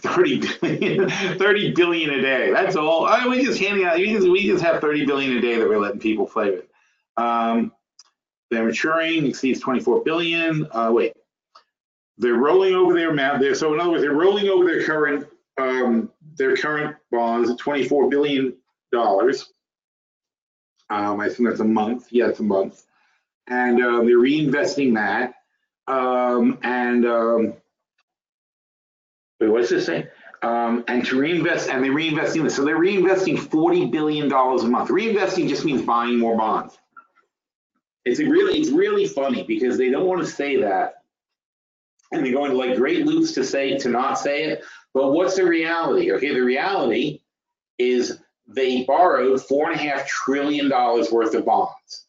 [SPEAKER 1] 30 billion a day. That's all. We just handing out. We just have 30 billion a day that we're letting people play with. They're maturing, exceeds 24 billion. Wait, they're rolling over their amount there. So in other words, they're rolling over their current bonds at $24 billion. I think that's a month. Yeah, it's a month. And they're reinvesting that. Wait, what's this say? And to reinvest, and they're reinvesting this. So they're reinvesting $40 billion a month. Reinvesting just means buying more bonds. It's really funny because they don't want to say that, and they're going to like great loops to not say it. But what's the reality? Okay, the reality is they borrowed $4.5 trillion worth of bonds,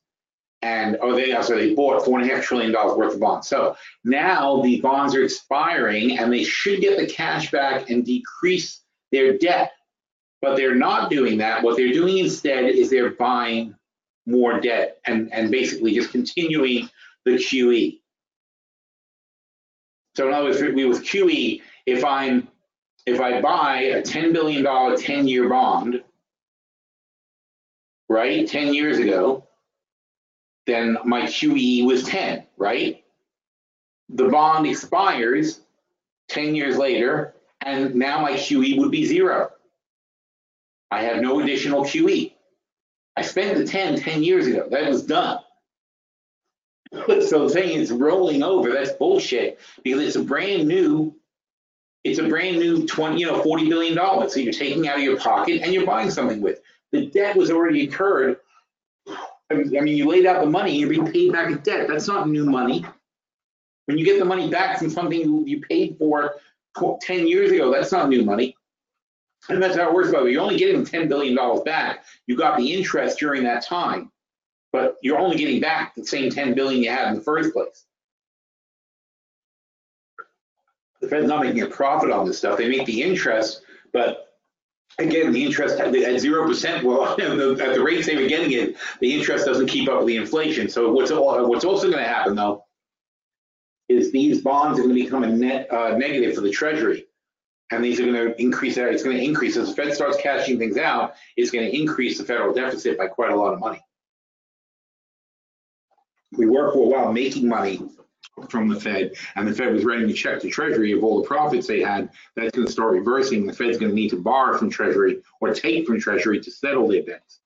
[SPEAKER 1] and they bought $4.5 trillion worth of bonds. So now the bonds are expiring, and they should get the cash back and decrease their debt, but they're not doing that. What they're doing instead is they're buying more debt and basically just continuing the QE. So in other words, with QE, if I buy a $10 billion 10-year bond, right, 10 years ago, then my QE was 10, right? The bond expires 10 years later, and now my QE would be 0. I have no additional QE. I spent the 10 years ago. That was done. So saying it's rolling over, that's bullshit, because it's a brand new 20, $40 billion. So you're taking out of your pocket and you're buying something with. The debt was already incurred. I mean, you laid out the money, you're being paid back in debt. That's not new money. When you get the money back from something you paid for 10 years ago, that's not new money. And that's how it works, by the way. You're only getting $10 billion back. You got the interest during that time, but you're only getting back the same $10 billion you had in the first place. The Fed's not making a profit on this stuff. They make the interest, but again, the interest at 0%, well, at the rates they were getting it, the interest doesn't keep up with the inflation. So what's also going to happen, though, is these bonds are going to become a net negative for the Treasury. And these are going to increase. It's going to increase as the Fed starts cashing things out. It's going to increase the federal deficit by quite a lot of money. We were for a while making money from the Fed, and the Fed was writing a check to Treasury of all the profits they had. That's going to start reversing. The Fed's going to need to borrow from Treasury or take from Treasury to settle their debts.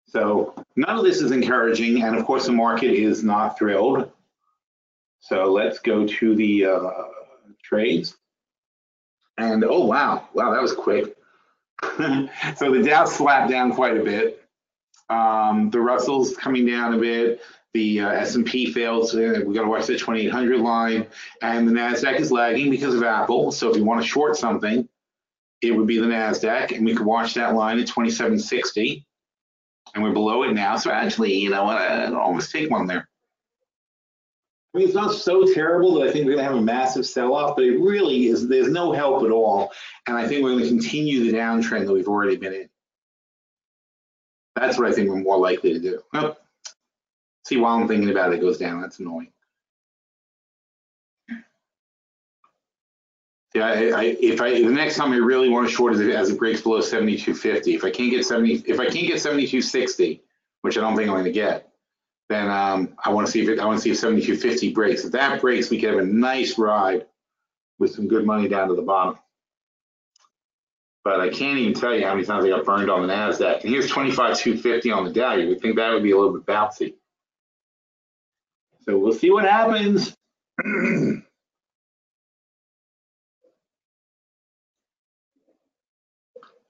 [SPEAKER 1] So none of this is encouraging, and of course the market is not thrilled. So let's go to the trades. And oh wow, that was quick. So the Dow slapped down quite a bit. The Russell's coming down a bit. The S&P fails. We got to watch the 2800 line, and the Nasdaq is lagging because of Apple. So if you want to short something, it would be the Nasdaq, and we could watch that line at 2760, and we're below it now. So actually, you know what? I'll almost take one there. I mean, it's not so terrible that I think we're going to have a massive sell-off, but it really is. There's no help at all, and I think we're going to continue the downtrend that we've already been in. That's what I think we're more likely to do. Oh, see, while I'm thinking about it, it goes down. That's annoying. Yeah, the next time I really want to short is as it breaks below 72.50. If I can't get 72.60, which I don't think I'm going to get, then I want to see if 72.50 breaks. If that breaks, we can have a nice ride with some good money down to the bottom. But I can't even tell you how many times I got burned on the Nasdaq. And here's 25.250 on the Dow. You would think that would be a little bit bouncy. So we'll see what happens.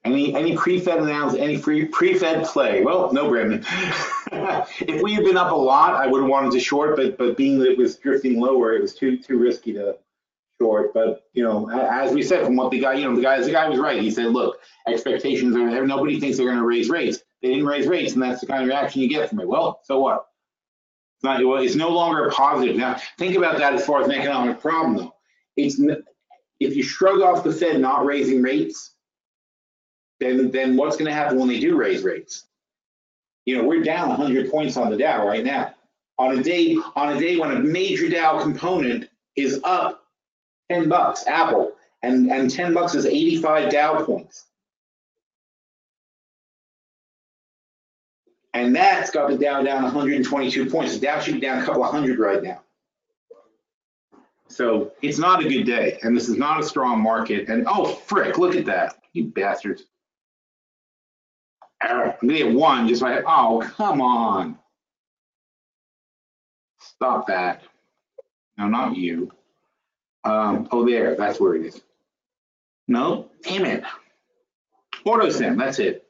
[SPEAKER 1] Any pre-Fed announcement, any pre-Fed play? Well, no, Brandon. If we had been up a lot, I would have wanted to short, but being that it was drifting lower, it was too risky to short. But as we said, from what the guy, the guy was right. He said, look, expectations are nobody thinks they're going to raise rates. They didn't raise rates, and that's the kind of reaction you get from it. Well, so what? It's no longer a positive. Now, think about that as far as an economic problem, though. If you shrug off the Fed not raising rates, then what's going to happen when they do raise rates? We're down 100 points on the Dow right now. On a day when a major Dow component is up $10, Apple, and $10 is 85 Dow points. And that's got the Dow down 122 points. The Dow should be down a couple of hundred right now. So it's not a good day, and this is not a strong market. And oh, frick, look at that, you bastards. I'm gonna get one just like, oh, come on. Stop that. No, not you. Oh, there, that's where it is. No, damn it. AutoSim, that's it.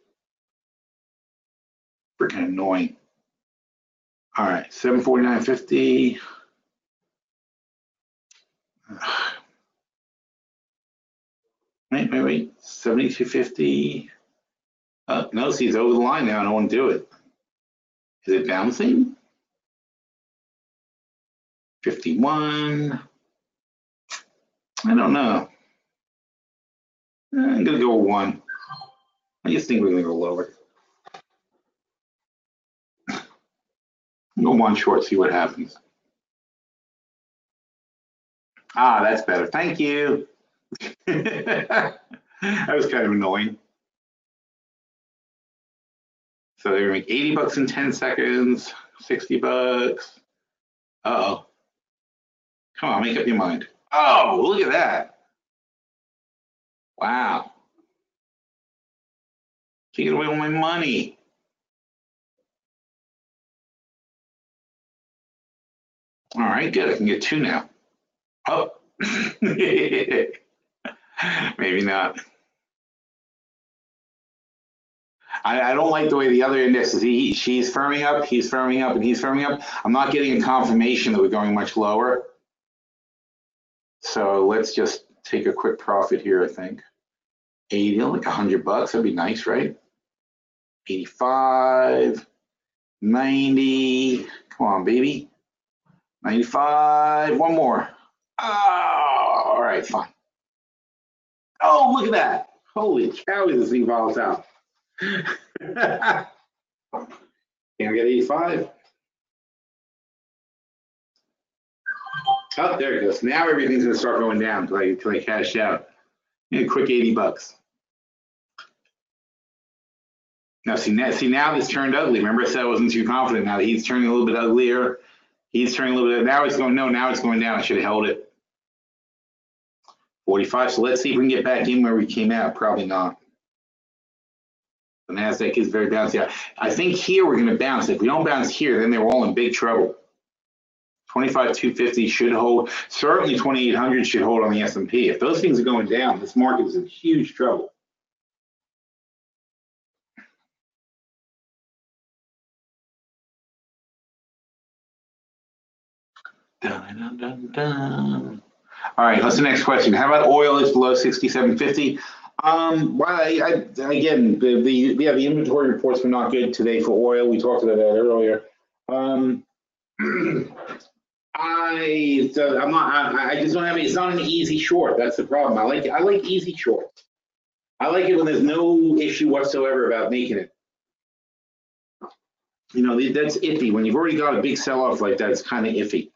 [SPEAKER 1] Freaking annoying. All right, 749.50. Wait. 72.50. No, see, it's over the line now. I don't want to do it. Is it bouncing? 51. I don't know. I'm going to go with 1. I just think we're going to go lower. Go 1 short, see what happens. Ah, that's better. Thank you. That was kind of annoying. So they're gonna make $80 in 10 seconds, $60. Uh-oh. Come on, make up your mind. Oh, look at that. Wow. Taking away all my money. All right, good. I can get 2 now. Oh. Maybe not. I don't like the way the other indexes, she's firming up, he's firming up, and he's firming up. I'm not getting a confirmation that we're going much lower. So let's just take a quick profit here, I think. 80, like $100, that'd be nice, right? 85, 90, come on, baby. 95, 1 more. Oh, all right, fine. Oh, look at that. Holy cow, is this thing volatile. Can I get 85? Oh, there it goes. Now everything's gonna start going down until I cash out. A quick $80. Now see now this turned ugly. Remember I said I wasn't too confident. Now he's turning a little bit uglier. He's turning a little bit. Now it's going now it's going down. I should have held it. 45. So let's see if we can get back in where we came out. Probably not. The NASDAQ is very bouncy. I think here we're going to bounce. If we don't bounce here, then they're all in big trouble. 25,250 should hold. Certainly 2,800 should hold on the S&P. If those things are going down, this market is in huge trouble. Dun, dun, dun, dun. All right, what's the next question? How about oil is below 67.50? Well, again, the inventory reports were not good today for oil. We talked about that earlier. I just don't have it's not an easy short. That's the problem. I like easy shorts. I like it when there's no issue whatsoever about making it. That's iffy. When you've already got a big sell-off like that, it's kind of iffy.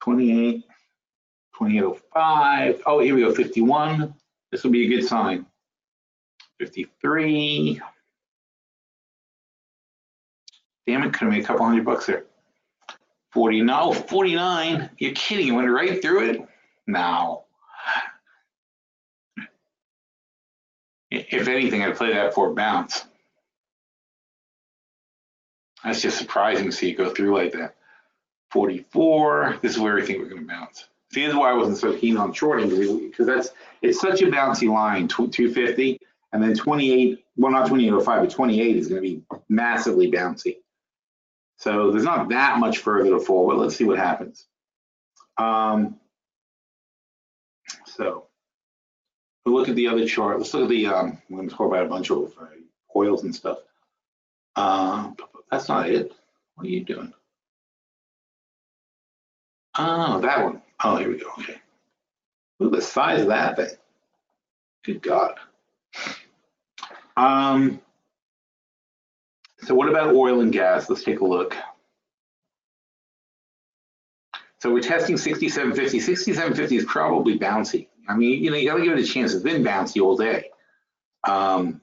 [SPEAKER 1] 28, 28.05. Oh, here we go, 51. This will be a good sign. 53. Damn it, could have made a couple $100 there. 40, no, 49. You're kidding, you went right through it? No. If anything, I'd play that for a bounce. That's just surprising to see it go through like that. 44. This is where I think we're going to bounce. See, this is why I wasn't so keen on shorting, because it's such a bouncy line, 250, and then 28, well, not 28.05, but 28 is going to be massively bouncy. So there's not that much further to fall, but let's see what happens. So we'll look at the other chart. Let's look at the, we're going to talk about a bunch of oils and stuff. That's not it. What are you doing? Oh, that one. Oh, here we go. Okay. Look at the size of that thing. Good God. So what about oil and gas? Let's take a look. So we're testing 67.50. 67.50 is probably bouncy. I mean, you know, you got to give it a chance. It's been bouncy all day. And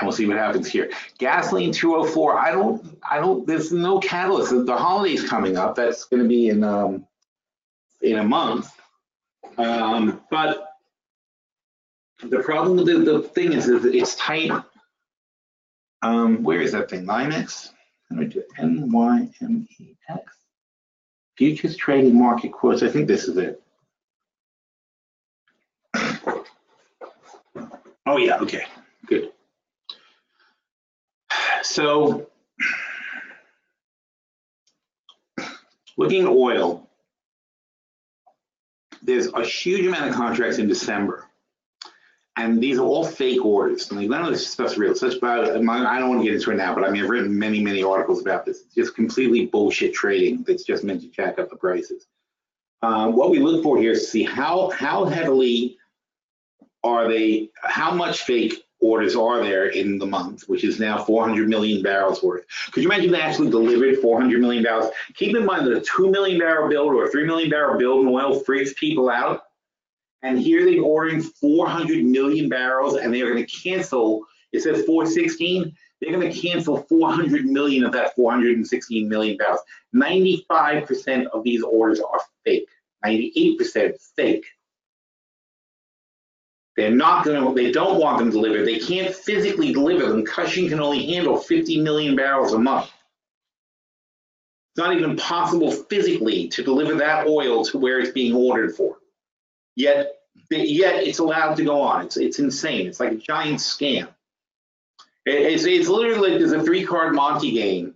[SPEAKER 1] we'll see what happens here. Gasoline 204. I don't. There's no catalyst. The holiday's coming up. That's going to be in a month. But the problem with the thing is it's tight. Where is that thing? NYMEX? How do I do it? NYMEX. Futures trading market quotes. I think this is it. Oh yeah. Okay. Good. So, looking at oil, there's a huge amount of contracts in December, and these are all fake orders. I mean, none of this stuff's real. Such about I don't want to get into it now, but I mean, I've written many articles about this. It's just completely bullshit trading that's just meant to jack up the prices. What we look for here is to see how heavily are they, how much fake orders are there in the month, which is now 400 million barrels worth. Could you imagine they actually delivered 400 million barrels? Keep in mind that a 2 million barrel build or a 3 million barrel build in oil freaks people out. And here they're ordering 400 million barrels, and they're going to cancel, it says 416, they're going to cancel 400 million of that 416 million barrels. 95% of these orders are fake, 98% fake. They're not going to, they don't want them delivered. They can't physically deliver them. Cushing can only handle 50 million barrels a month. It's not even possible physically to deliver that oil to where it's being ordered for. Yet it's allowed to go on. It's insane. It's like a giant scam. It's literally like there's a 3-card Monte game,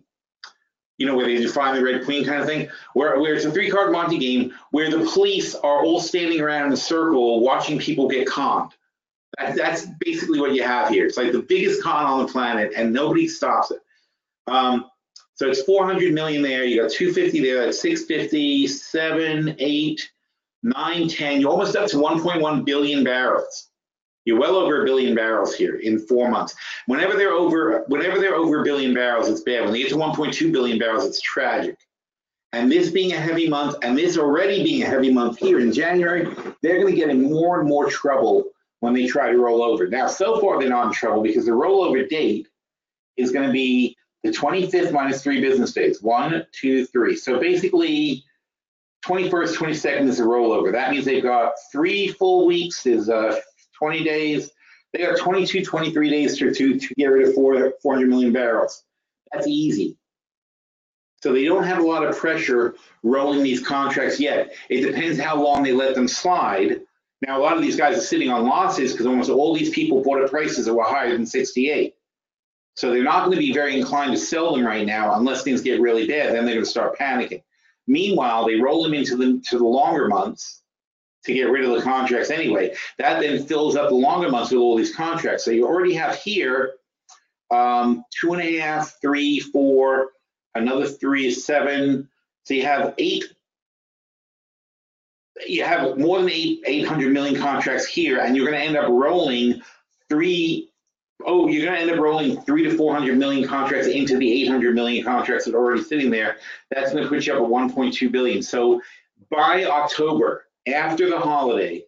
[SPEAKER 1] you know, where they find the Red Queen kind of thing, where it's a 3-card Monte game where the police are all standing around in a circle watching people get conned. That's basically what you have here. It's like the biggest con on the planet, and nobody stops it. So it's 400 million there. You got 250 there. That's 650, 7, 8, 9, 10. You're almost up to 1.1 billion barrels. You're well over 1 billion barrels here in 4 months. Whenever they're over 1 billion barrels, it's bad. When they get to 1.2 billion barrels, it's tragic. And this being a heavy month, and this already being a heavy month here in January, they're going to get in more and more trouble when they try to roll over. Now, so far they're not in trouble because the rollover date is going to be the 25th minus 3 business days. 1, 2, 3. So basically, 21st, 22nd is a rollover. That means they've got 3 full weeks, is 20 days. They got 22, 23 days to get rid of 400 million barrels. That's easy. So they don't have a lot of pressure rolling these contracts yet. It depends how long they let them slide. Now, a lot of these guys are sitting on losses because almost all these people bought at prices that were higher than 68. So they're not going to be very inclined to sell them right now unless things get really bad. Then they're going to start panicking. Meanwhile, they roll them into the longer months to get rid of the contracts anyway. That then fills up the longer months with all these contracts. So you already have here 2.5, 3, 4, another 3 is 7. So you have 8. You have more than 800 million contracts here, and you're going to end up rolling 3 to 400 million contracts into the 800 million contracts that are already sitting there. That's going to put you up at 1.2 billion. So by October, after the holiday,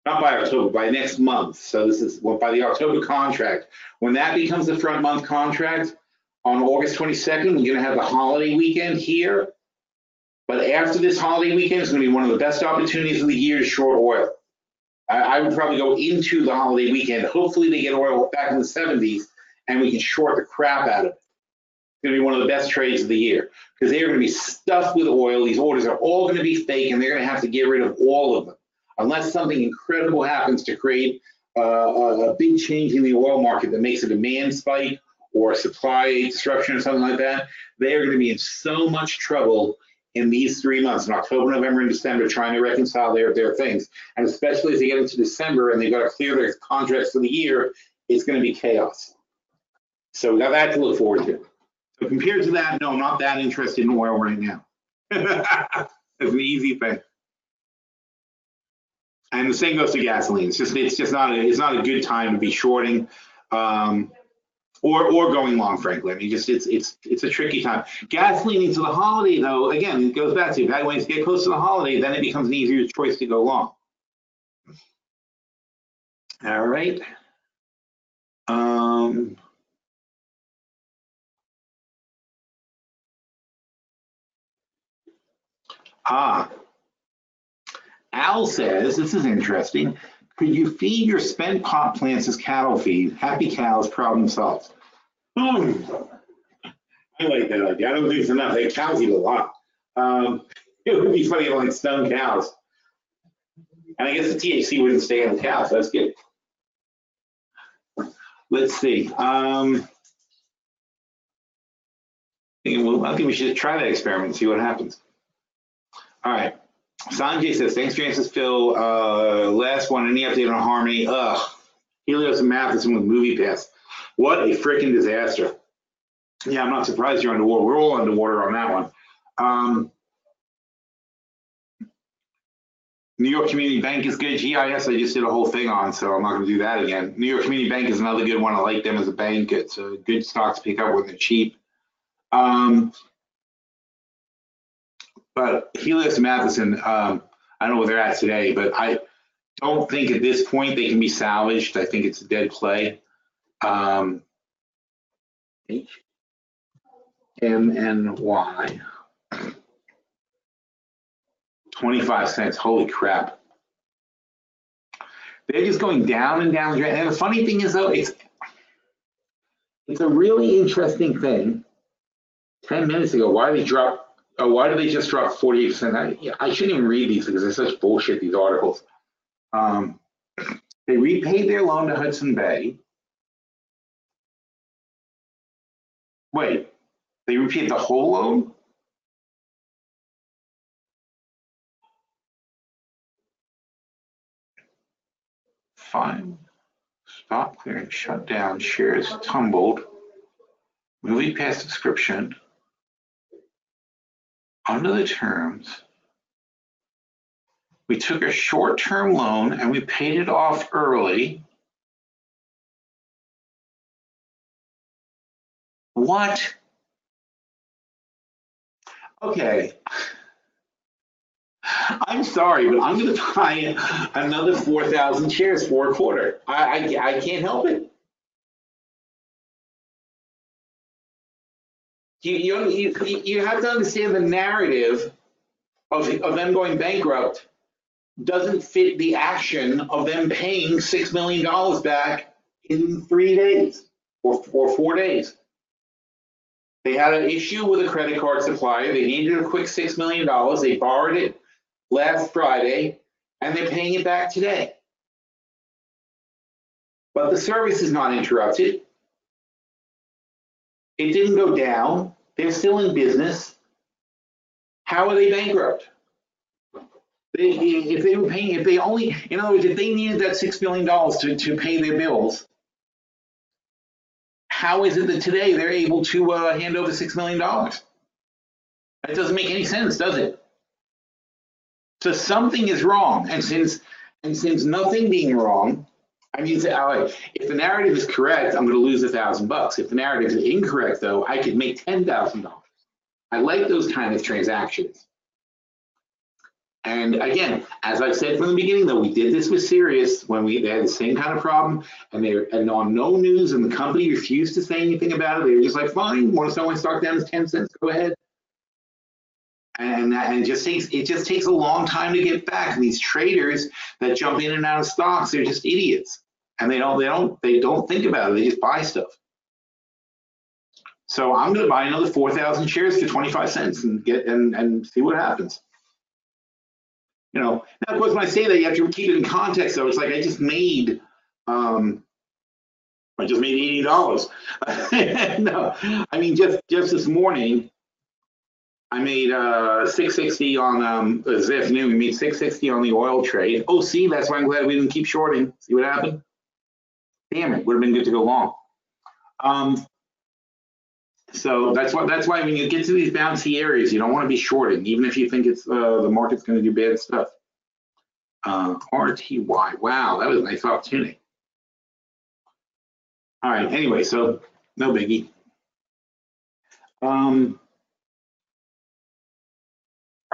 [SPEAKER 1] not by October, by next month. So this is by the October contract. When that becomes the front month contract on August 22nd, we're going to have the holiday weekend here. But after this holiday weekend, it's going to be one of the best opportunities of the year to short oil. I would probably go into the holiday weekend. Hopefully they get oil back in the 70s and we can short the crap out of it. going to be one of the best trades of the year because they're going to be stuffed with oil. These orders are all going to be fake, and they're going to have to get rid of all of them unless something incredible happens to create a big change in the oil market that makes a demand spike or a supply disruption or something like that. They are going to be in so much trouble in these 3 months, in October, November, and December, trying to reconcile their things. And especially as they get into December and they've got to clear their contracts for the year, it's going to be chaos. So we got that to look forward to. So compared to that, no, I'm not that interested in oil right now. It's an easy thing. And the same goes to gasoline. It's just not a good time to be shorting or going long, frankly. I mean, it's a tricky time. Gasoline into the holiday, though, again, it goes back to that when you get close to the holiday, then it becomes an easier choice to go long. All right. Al says, this is interesting. Could you feed your spent pot plants as cattle feed? Happy cows, problem solved. I like that idea. I don't think it's enough. They cows eat a lot. It would be funny to like stun cows. And I guess the THC wouldn't stay in the cows. So that's good. Let's see. I think we should try that experiment and see what happens. All right. Sanjay says, thanks for your answers, Phil. Last one, any update on Harmony? Helios and Matheson with MoviePass. What a freaking disaster. Yeah, I'm not surprised you're underwater. We're all underwater on that one. New York Community Bank is good. GIS, I just did a whole thing on, so I'm not going to do that again. New York Community Bank is another good one. I like them as a bank. It's a good stock to pick up when they're cheap. But Helios and Matheson, I don't know where they're at today, but I don't think at this point they can be salvaged. I think it's a dead play. HMNY. 25 cents. Holy crap. They're just going down and down. And the funny thing is, though, it's a really interesting thing. 10 minutes ago, why did they just drop 48%? I shouldn't even read these because they're such bullshit, these articles. They repaid their loan to Hudson Bay. Wait, they repaid the whole loan? Fine. Stop clearing, shut down, shares tumbled. MoviePass subscription. Under the terms, we took a short-term loan and we paid it off early. What? Okay. I'm sorry, but I'm going to buy another 4,000 shares for a quarter. I can't help it. You have to understand the narrative of them going bankrupt doesn't fit the action of them paying $6 million back in 3 days or 4 days. They had an issue with a credit card supplier. They needed a quick $6 million. They borrowed it last Friday, and they're paying it back today. But the service is not interrupted. It didn't go down. They're still in business. How are they bankrupt? If they were paying, if they only, in other words, if they needed that $6 million to pay their bills, how is it that today they're able to hand over $6 million? That doesn't make any sense, does it? So something is wrong, and since nothing being wrong, I mean, if the narrative is correct, I'm going to lose $1,000. If the narrative is incorrect, though, I could make $10,000. I like those kind of transactions. And again, as I've said from the beginning, though, we did this with Sirius when they had the same kind of problem, and on no news, and the company refused to say anything about it. They were just like, "Fine, want to sell my stock down to 10 cents? Go ahead." And it just takes a long time to get back. And these traders that jump in and out of stocks, they're just idiots, and they don't think about it. They just buy stuff. So I'm going to buy another 4,000 shares for 25 cents and get and see what happens. You know, now of course when I say that, you have to keep it in context. So it's like I just made $80. No, I mean just this morning I made 660 on this afternoon. We made 660 on the oil trade. Oh, see, that's why I'm glad we didn't keep shorting. See what happened? Damn it, would have been good to go long. So that's why when you get to these bouncy areas, you don't want to be shorting, even if you think it's the market's going to do bad stuff. RTY, wow, that was a nice opportunity. All right, anyway, so no biggie. Oh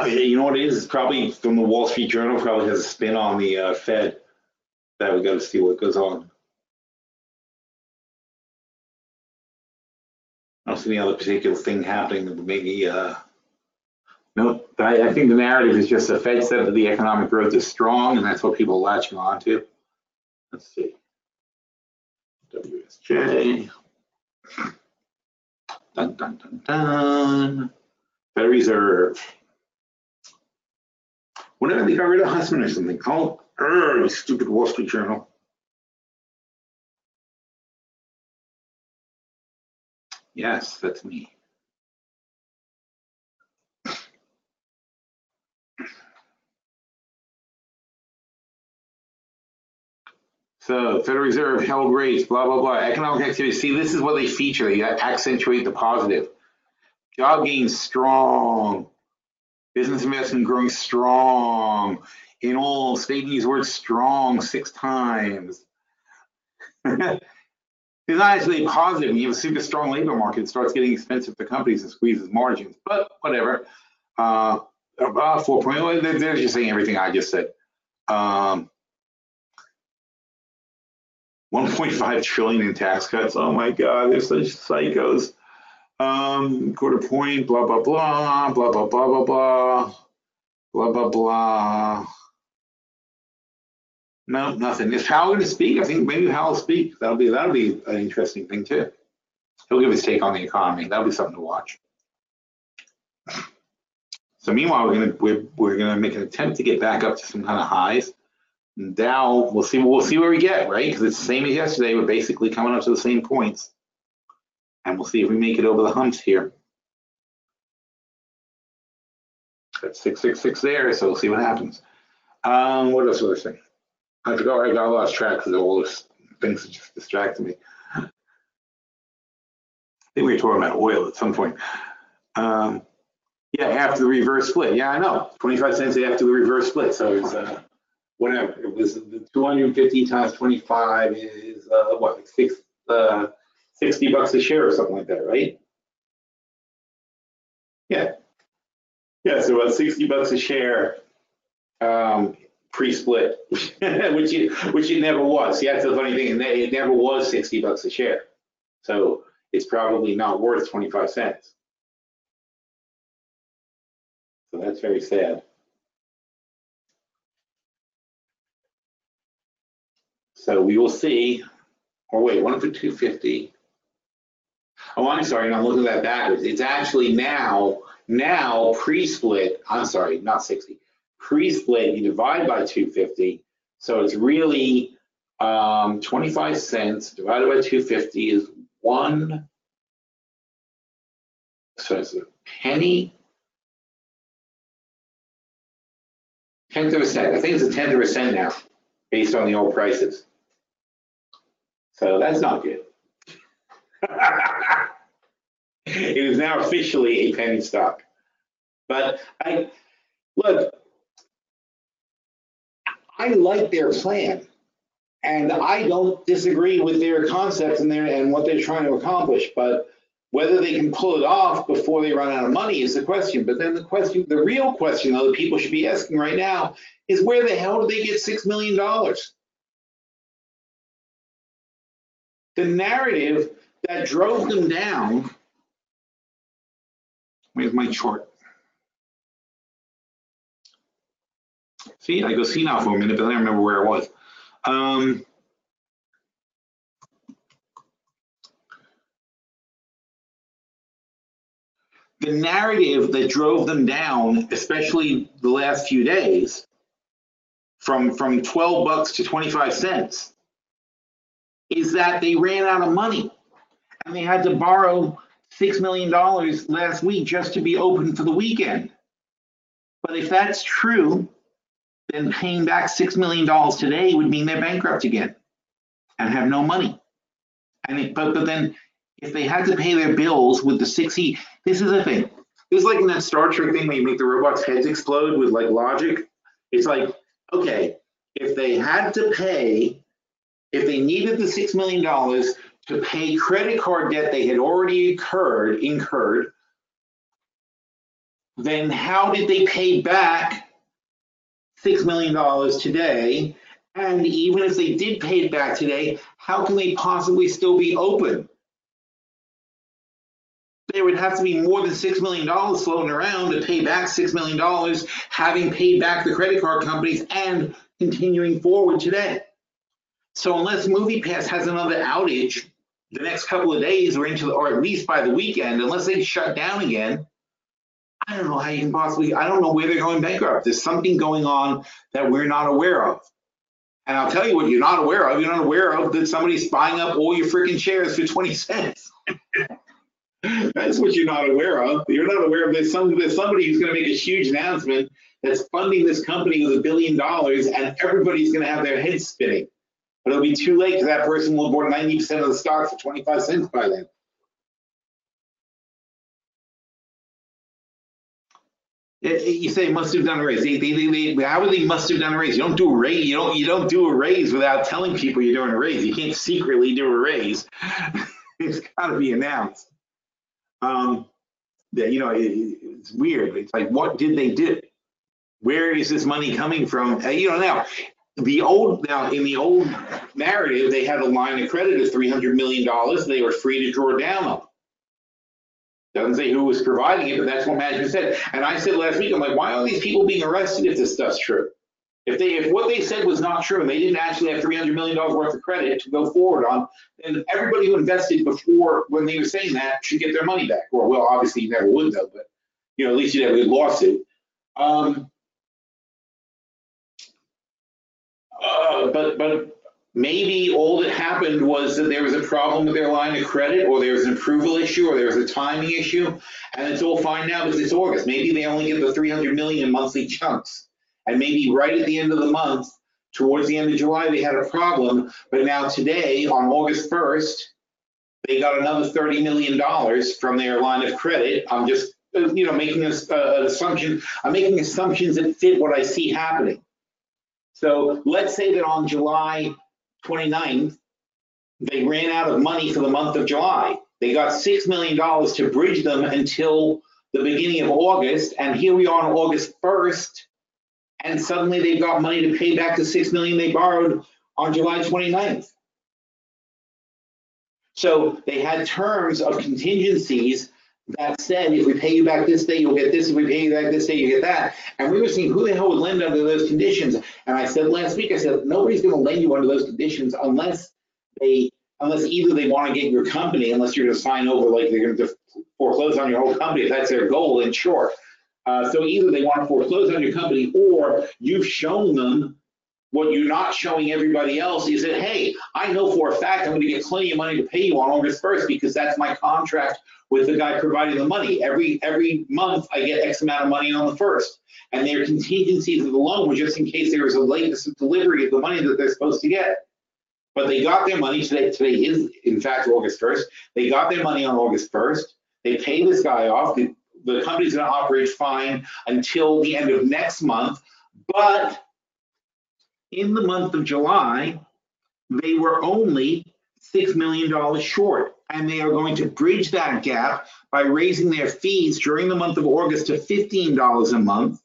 [SPEAKER 1] yeah, you know what it is? It's probably from the Wall Street Journal. Probably has a spin on the Fed. That we got to see what goes on. I don't see any other particular thing happening that would make me. Nope. I think the narrative is just the Fed said that the economic growth is strong, and that's what people are latching on to. Let's see. WSJ. Dun, dun, dun, dun. Federal Reserve. Whenever they got rid of Huntsman or something, oh, you stupid Wall Street Journal. Yes, that's me. So Federal Reserve held rates, blah, blah, blah. Economic activity. See, this is what they feature. They accentuate the positive. Job gains strong. Business investment growing strong. In all, stating these words strong 6 times. It's not actually positive. When you have a super strong labor market, it starts getting expensive for companies and squeezes margins. But whatever. 4.0, they're just saying everything I just said. 1.5 trillion in tax cuts. Oh my God, they're such psychos. Quarter point, blah, blah, blah, blah, blah, blah, blah, blah, blah, blah, blah. No, nothing. Is Powell going to speak? I think maybe Powell will speak. That'll be an interesting thing too. He'll give his take on the economy. That'll be something to watch. So meanwhile, we're gonna make an attempt to get back up to some kind of highs. And Dow, we'll see where we get, right? Because it's the same as yesterday. We're basically coming up to the same points, and we'll see if we make it over the humps here. That's 666 there, so we'll see what happens. What else was I saying? I lost track because of all those things that just distracted me. I think we were talking about oil at some point. Yeah, after the reverse split. Yeah, I know. 25 cents after the reverse split. So it's whatever. It was the 250 times 25 is what, like $60 a share or something like that, right? Yeah. Yeah, so about $60 a share pre-split, which it never was. See, that's the funny thing. It never was $60 a share. So it's probably not worth 25 cents. So that's very sad. So we will see. Oh wait, one for 250. Oh, I'm sorry, I'm looking at that backwards. It's actually now pre-split. I'm sorry, not 60. Pre-split, you divide by 250. So it's really 25 cents divided by 250 is 1. So it's a penny. 1/10 of a cent. I think it's a 1/10 of a cent now, based on the old prices. So that's not good. It is now officially a penny stock. But I like their plan, and I don't disagree with their concepts and what they're trying to accomplish. But whether they can pull it off before they run out of money is the question. But then the real question, though, that people should be asking right now is where the hell did they get $6 million? The narrative that drove them down. Where's my chart? See, I go senile for a minute, but I don't remember where it was. The narrative that drove them down, especially the last few days, from $12 to 25 cents, is that they ran out of money and they had to borrow $6 million last week just to be open for the weekend. But if that's true, then paying back $6 million today would mean they're bankrupt again and have no money. But then if they had to pay their bills with the 60, this is the thing. This is like in that Star Trek thing where you make the robots' heads explode with like logic. It's like, okay, if they had to pay, if they needed the $6 million to pay credit card debt they had already incurred, then how did they pay back $6 million today? And even if they did pay it back today, how can they possibly still be open? There would have to be more than $6 million floating around to pay back $6 million, having paid back the credit card companies and continuing forward today. So unless MoviePass has another outage the next couple of days or at least by the weekend, unless they shut down again, I don't know how you can possibly, I don't know where they're going bankrupt. There's something going on that we're not aware of. And I'll tell you what you're not aware of. You're not aware of that somebody's buying up all your freaking shares for 20 cents. That's what you're not aware of. You're not aware of there's somebody who's going to make a huge announcement that's funding this company with $1 billion and everybody's going to have their heads spinning. But it'll be too late because that person will have bought 90% of the stock for 25 cents by then. You say must have done a raise. How would they must have done a raise? You don't do a raise. You don't do a raise without telling people you're doing a raise. You can't secretly do a raise. It's got to be announced. It's weird. It's like, what did they do? Where is this money coming from? Now in the old narrative, they had a line of credit of $300 million. They were free to draw down on. Doesn't say who was providing it, but that's what management said. And I said last week, I'm like, why are these people being arrested if this stuff's true? If what they said was not true and they didn't actually have $300 million worth of credit to go forward on, then everybody who invested before when they were saying that should get their money back. Or, well, obviously you never would though, but at least you'd have a good lawsuit. But maybe all that happened was that there was a problem with their line of credit, or there was an approval issue, or there was a timing issue, and it's all fine now because it's August. Maybe they only get the $300 million in monthly chunks, and maybe right at the end of the month, towards the end of July, they had a problem. But now today, on August 1st, they got another $30 million from their line of credit. I'm just, making an assumption. I'm making assumptions that fit what I see happening. So let's say that on July 29th, they ran out of money for the month of July. They got $6 million to bridge them until the beginning of August, and here we are on August 1st, and suddenly they've got money to pay back the $6 million they borrowed on July 29th. So they had terms of contingencies that said, if we pay you back this day, you'll get this. If we pay you back this day, you get that. And we were seeing who the hell would lend under those conditions. And I said last week, nobody's going to lend you under those conditions unless either they want to get your company, unless you're going to sign over, like they're going to foreclose on your whole company. If that's their goal, then sure. So either they want to foreclose on your company, or you've shown them what you're not showing everybody else is that, hey, I know for a fact I'm going to get plenty of money to pay you on August 1st because that's my contract with the guy providing the money. Every month I get X amount of money on the 1st. And their contingencies of the loan was just in case there was a late delivery of the money that they're supposed to get. But they got their money today. Today is, in fact, August 1st. They got their money on August 1st. They pay this guy off. The company's going to operate fine until the end of next month. But in the month of July, they were only $6 million short. And they are going to bridge that gap by raising their fees during the month of August to $15 a month.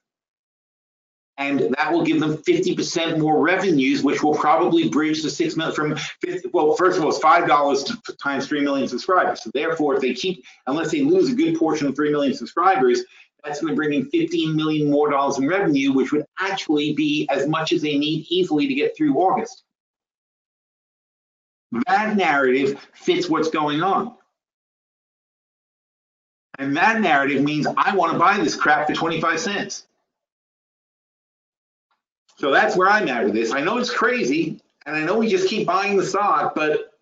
[SPEAKER 1] And that will give them 50% more revenues, which will probably bridge the 6 million from 50, well, first of all, it's $5 times 3 million subscribers. So therefore, if they keep, unless they lose a good portion of 3 million subscribers, that's going to bring in $15 million more in revenue, which would actually be as much as they need easily to get through August. That narrative fits what's going on. And that narrative means I want to buy this crap for 25 cents. So that's where I'm at with this. I know it's crazy, and I know we just keep buying the stock, but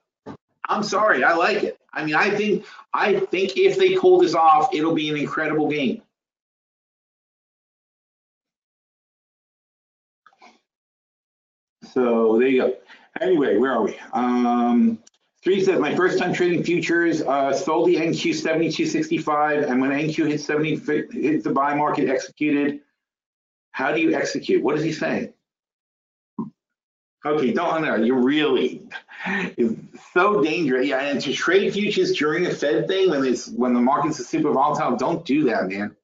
[SPEAKER 1] I'm sorry, I like it. I mean, I think if they pull this off, it'll be an incredible game. So there you go. Anyway, where are we? 3 says, my first time trading futures, sold the NQ 72.65, and when NQ hit 70, hit the buy market, executed. How do you execute? What is he saying? Okay, don't know. You're really, it's so dangerous. Yeah, and to trade futures during a Fed thing when the markets are super volatile, don't do that, man.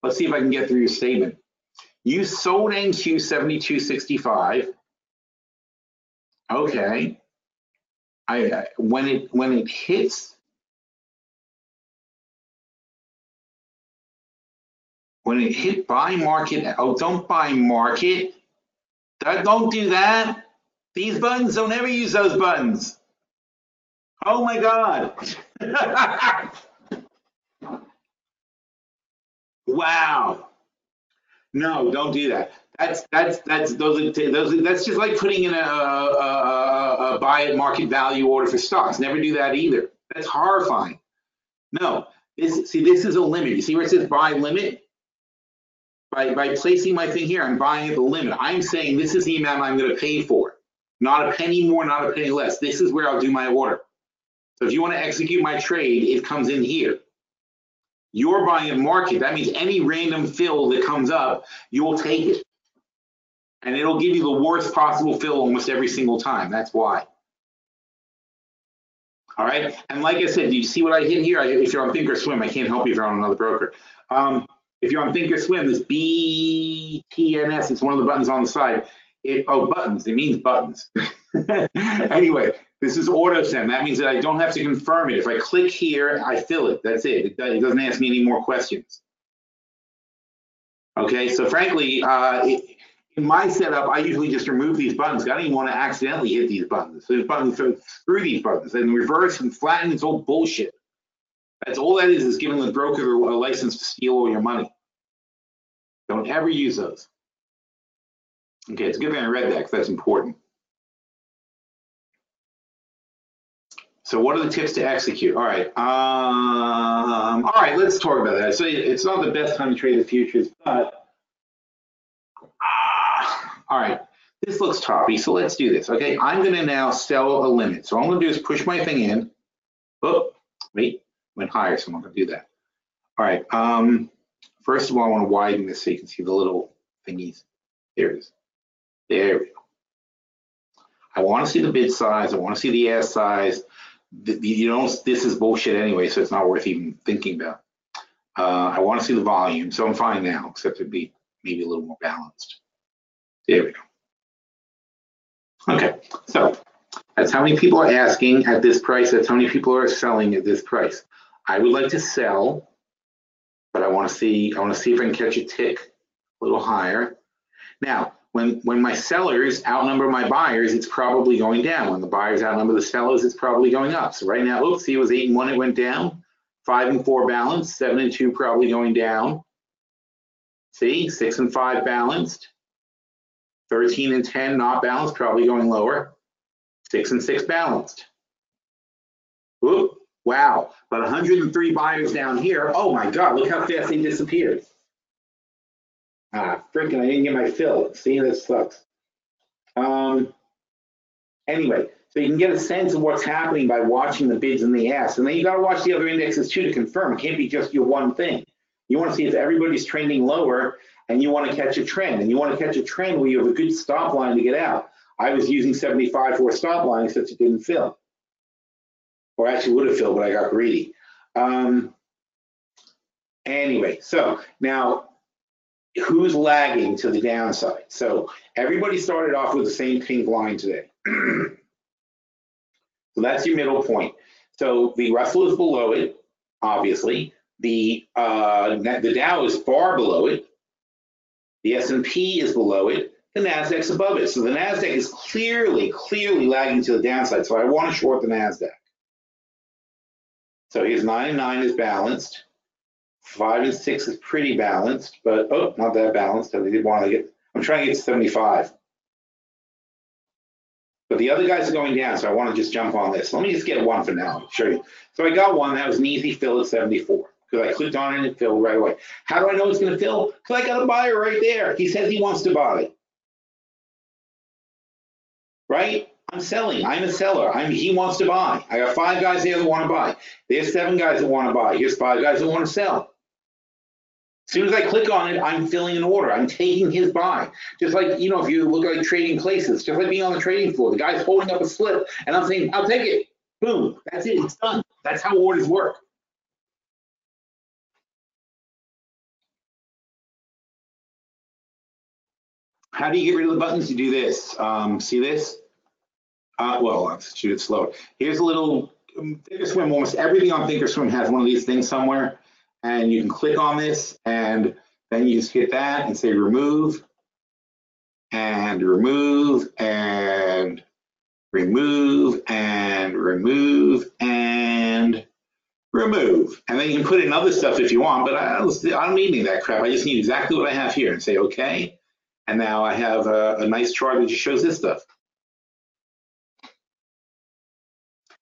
[SPEAKER 1] Let's see if I can get through your statement. You sold NQ 72.65. Okay. When it hits, when it hit buy market, oh, don't buy market. Don't do that. These buttons, don't ever use those buttons. Oh my God. Wow. No, don't do that. That's just like putting in a buy at market value order for stocks. Never do that either. That's horrifying. No, this is a limit. You see where it says buy limit? By placing my thing here, I'm buying at the limit. I'm saying this is the amount I'm going to pay for. Not a penny more, not a penny less. This is where I'll do my order. So if you want to execute my trade, it comes in here. You're buying at market. That means any random fill that comes up, you'll take it. And it'll give you the worst possible fill almost every single time. That's why. All right. And like I said, do you see what I hit here? If you're on Thinkorswim, I can't help you if you're on another broker. If you're on Thinkorswim, this BTNS, it's one of the buttons on the side. Buttons, it means buttons. Anyway, this is auto send. That means that I don't have to confirm it. If I click here, I fill it. That's it. It doesn't ask me any more questions. Okay, so frankly, in my setup, I usually just remove these buttons. I don't even want to accidentally hit these buttons. So these buttons, screw these buttons. And reverse and flatten, it's all bullshit. That's all that is giving the broker a license to steal all your money. Don't ever use those. Okay, it's a good thing I read that because that's important. So what are the tips to execute? All right, let's talk about that. So it's not the best time to trade the futures, but all right, this looks toppy, so let's do this. Okay, I'm gonna now sell a limit. So all I'm gonna do is push my thing in. Oh, wait, went higher, so I'm not gonna do that. All right, first of all, I wanna widen this so you can see the little thingies. There it is. There we go. I want to see the bid size. I want to see the ask size. This is bullshit anyway, so it's not worth even thinking about. I want to see the volume, so I'm fine now, except it'd be maybe a little more balanced. There we go. Okay, so that's how many people are asking at this price. That's how many people are selling at this price. I would like to sell, but I want to see if I can catch a tick a little higher. Now, when my sellers outnumber my buyers, it's probably going down. When the buyers outnumber the sellers, it's probably going up. So right now, oops, see, it was 8 and 1, it went down. 5 and 4 balanced, 7 and 2 probably going down. See, 6 and 5 balanced. 13 and 10 not balanced, probably going lower. 6 and 6 balanced. Whoop, wow, but 103 buyers down here. Oh my God, look how fast they disappeared. Freaking, I didn't get my fill. See, this sucks. Anyway, so you can get a sense of what's happening by watching the bids and the asks. And then you got to watch the other indexes too to confirm. It can't be just your one thing. You want to see if everybody's trending lower and you want to catch a trend. And you want to catch a trend where you have a good stop line to get out. I was using 75 for a stop line since it didn't fill. Or actually would have filled, but I got greedy. Anyway, so now, who's lagging to the downside? So everybody started off with the same pink line today. So that's your middle point. So the Russell is below it, obviously. The Dow is far below it. The S&P is below it. The NASDAQ's above it. So the NASDAQ is clearly lagging to the downside. So I want to short the NASDAQ. So here's 9 and 9 is balanced. 5 and 6 is pretty balanced, but oh, not that balanced. I did want to get, I'm trying to get to 75. But the other guys are going down, so I want to just jump on this. Let me just get one for now, I'll show you. So I got one, that was an easy fill at 74, because I clicked on it and it filled right away. How do I know it's going to fill? Because I got a buyer right there. He says he wants to buy. Right? I'm selling. I'm a seller. He wants to buy. I got 5 guys there that want to buy. There's 7 guys that want to buy. Here's 5 guys that want to sell. As soon as I click on it, I'm filling an order. I'm taking his buy. Just like, you know, if you look like trading places, just like being on the trading floor, the guy's holding up a slip and I'm saying, I'll take it. Boom. That's it. It's done. That's how orders work. How do you get rid of the buttons? You do this. See this? Well, let's shoot it slow. Here's a little Thinkorswim. Almost everything on Thinkorswim has one of these things somewhere. And you can click on this and then you just hit that and say remove and remove and remove and remove and remove. And then you can put in other stuff if you want, but I don't need any of that crap. I just need exactly what I have here and say okay. And now I have a nice chart that just shows this stuff.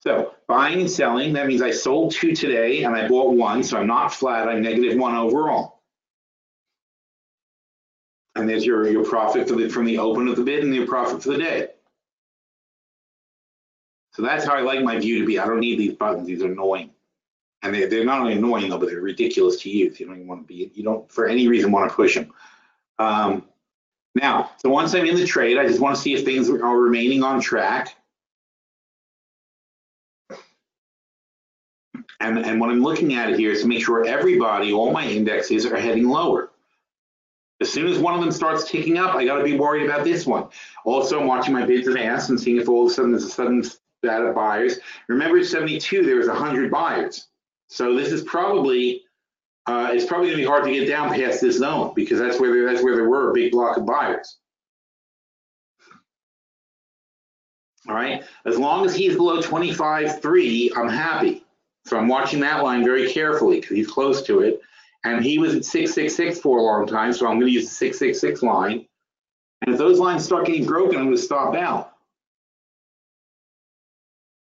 [SPEAKER 1] So buying and selling, that means I sold 2 today and I bought 1, so I'm not flat, I'm -1 overall. And there's your profit from the open of the bid and your profit for the day. So that's how I like my view to be. I don't need these buttons, these are annoying. And they're not only annoying though, but they're ridiculous to use. You don't even want to be, you don't for any reason want to push them. Now, so once I'm in the trade, I just want to see if things are remaining on track. And what I'm looking at here is to make sure everybody, all my indexes are heading lower. As soon as one of them starts ticking up, I got to be worried about this one. Also, I'm watching my bids and asks and seeing if all of a sudden there's a sudden stat of buyers. Remember, at 72, there was 100 buyers. So this is probably, it's probably going to be hard to get down past this zone because that's where there were a big block of buyers. All right, as long as he's below 25.3, I'm happy. So I'm watching that line very carefully because he's close to it. And he was at 666 for a long time, so I'm going to use the 666 line. And if those lines start getting broken, I'm going to stop out.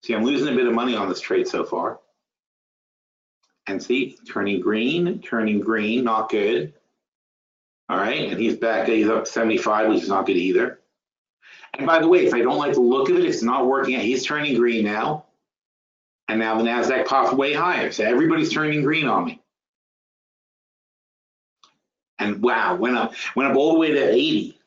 [SPEAKER 1] See, I'm losing a bit of money on this trade so far. And see, turning green, not good. All right, and he's back, he's up 75, which is not good either. And by the way, if I don't like the look of it, if it's not working out, he's turning green now. And now the NASDAQ popped way higher. So everybody's turning green on me. And wow, went up all the way to 80.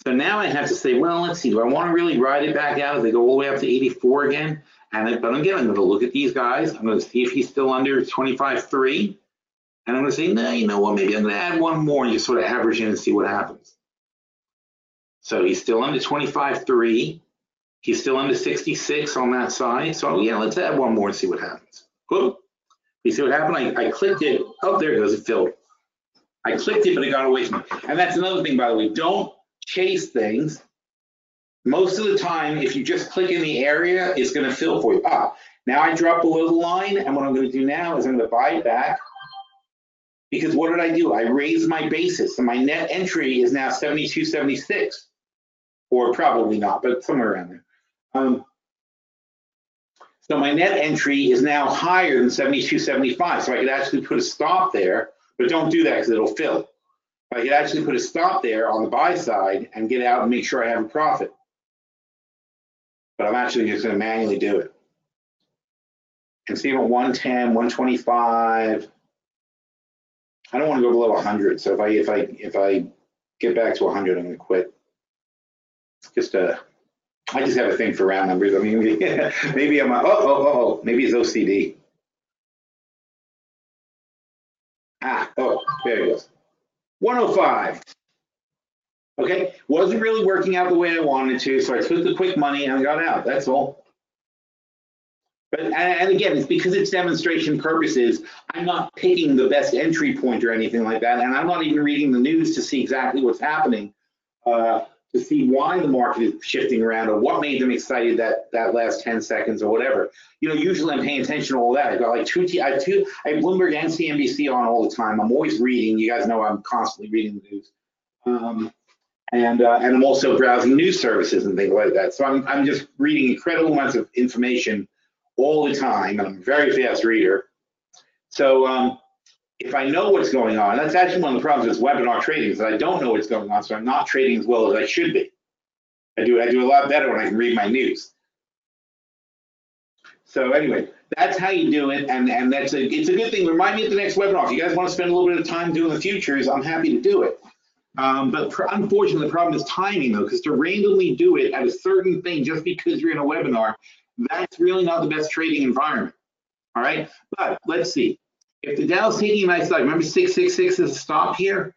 [SPEAKER 1] So now I have to say, well, let's see, do I want to really ride it back out if they go all the way up to 84 again? But again, I'm going to look at these guys. I'm going to see if he's still under 25.3. And I'm going to say, no, you know what, maybe I'm going to add one more and just sort of average in and see what happens. So he's still under 25.3. He's still under 66 on that side. So yeah, let's add one more and see what happens. Whoop. You see what happened? I clicked it. Oh, there it goes. It filled. I clicked it, but it got away from me. And that's another thing, by the way. Don't chase things. Most of the time, if you just click in the area, it's going to fill for you. Now I dropped below the line, and what I'm going to do now is I'm going to buy it back. Because what did I do? I raised my basis, and my net entry is now 72.76. Or probably not, but somewhere around there. So my net entry is now higher than 72.75, so I could actually put a stop there, but don't do that because it'll fill. I could actually put a stop there on the buy side and get out and make sure I have a profit. But I'm actually just going to manually do it. And see, I'm at 110, 125. I don't want to go below 100, so if I get back to 100, I'm going to quit. It's just I just have a thing for round numbers. I mean, maybe I'm maybe it's OCD. There it goes. 105. Okay, wasn't really working out the way I wanted to, so I took the quick money and I got out. That's all. But and again, it's because it's demonstration purposes. I'm not picking the best entry point or anything like that, and I'm not even reading the news to see exactly what's happening. to see why the market is shifting around or what made them excited that last 10 seconds or whatever. You know, usually I'm paying attention to all that. I've got like I have Bloomberg and CNBC on all the time. I'm always reading. You guys know I'm constantly reading the news. And I'm also browsing news services and things like that. So I'm just reading incredible amounts of information all the time. And I'm a very fast reader. So if I know what's going on, that's actually one of the problems with webinar trading is that I don't know what's going on, so I'm not trading as well as I should be. I do a lot better when I can read my news. So anyway, that's how you do it, and it's a good thing. Remind me at the next webinar. If you guys want to spend a little bit of time doing the futures, I'm happy to do it. But unfortunately, the problem is timing, though, because to randomly do it at a certain thing just because you're in a webinar, that's really not the best trading environment. All right, but let's see. If the Dow's taking a nice dive, remember 666 is a stop here?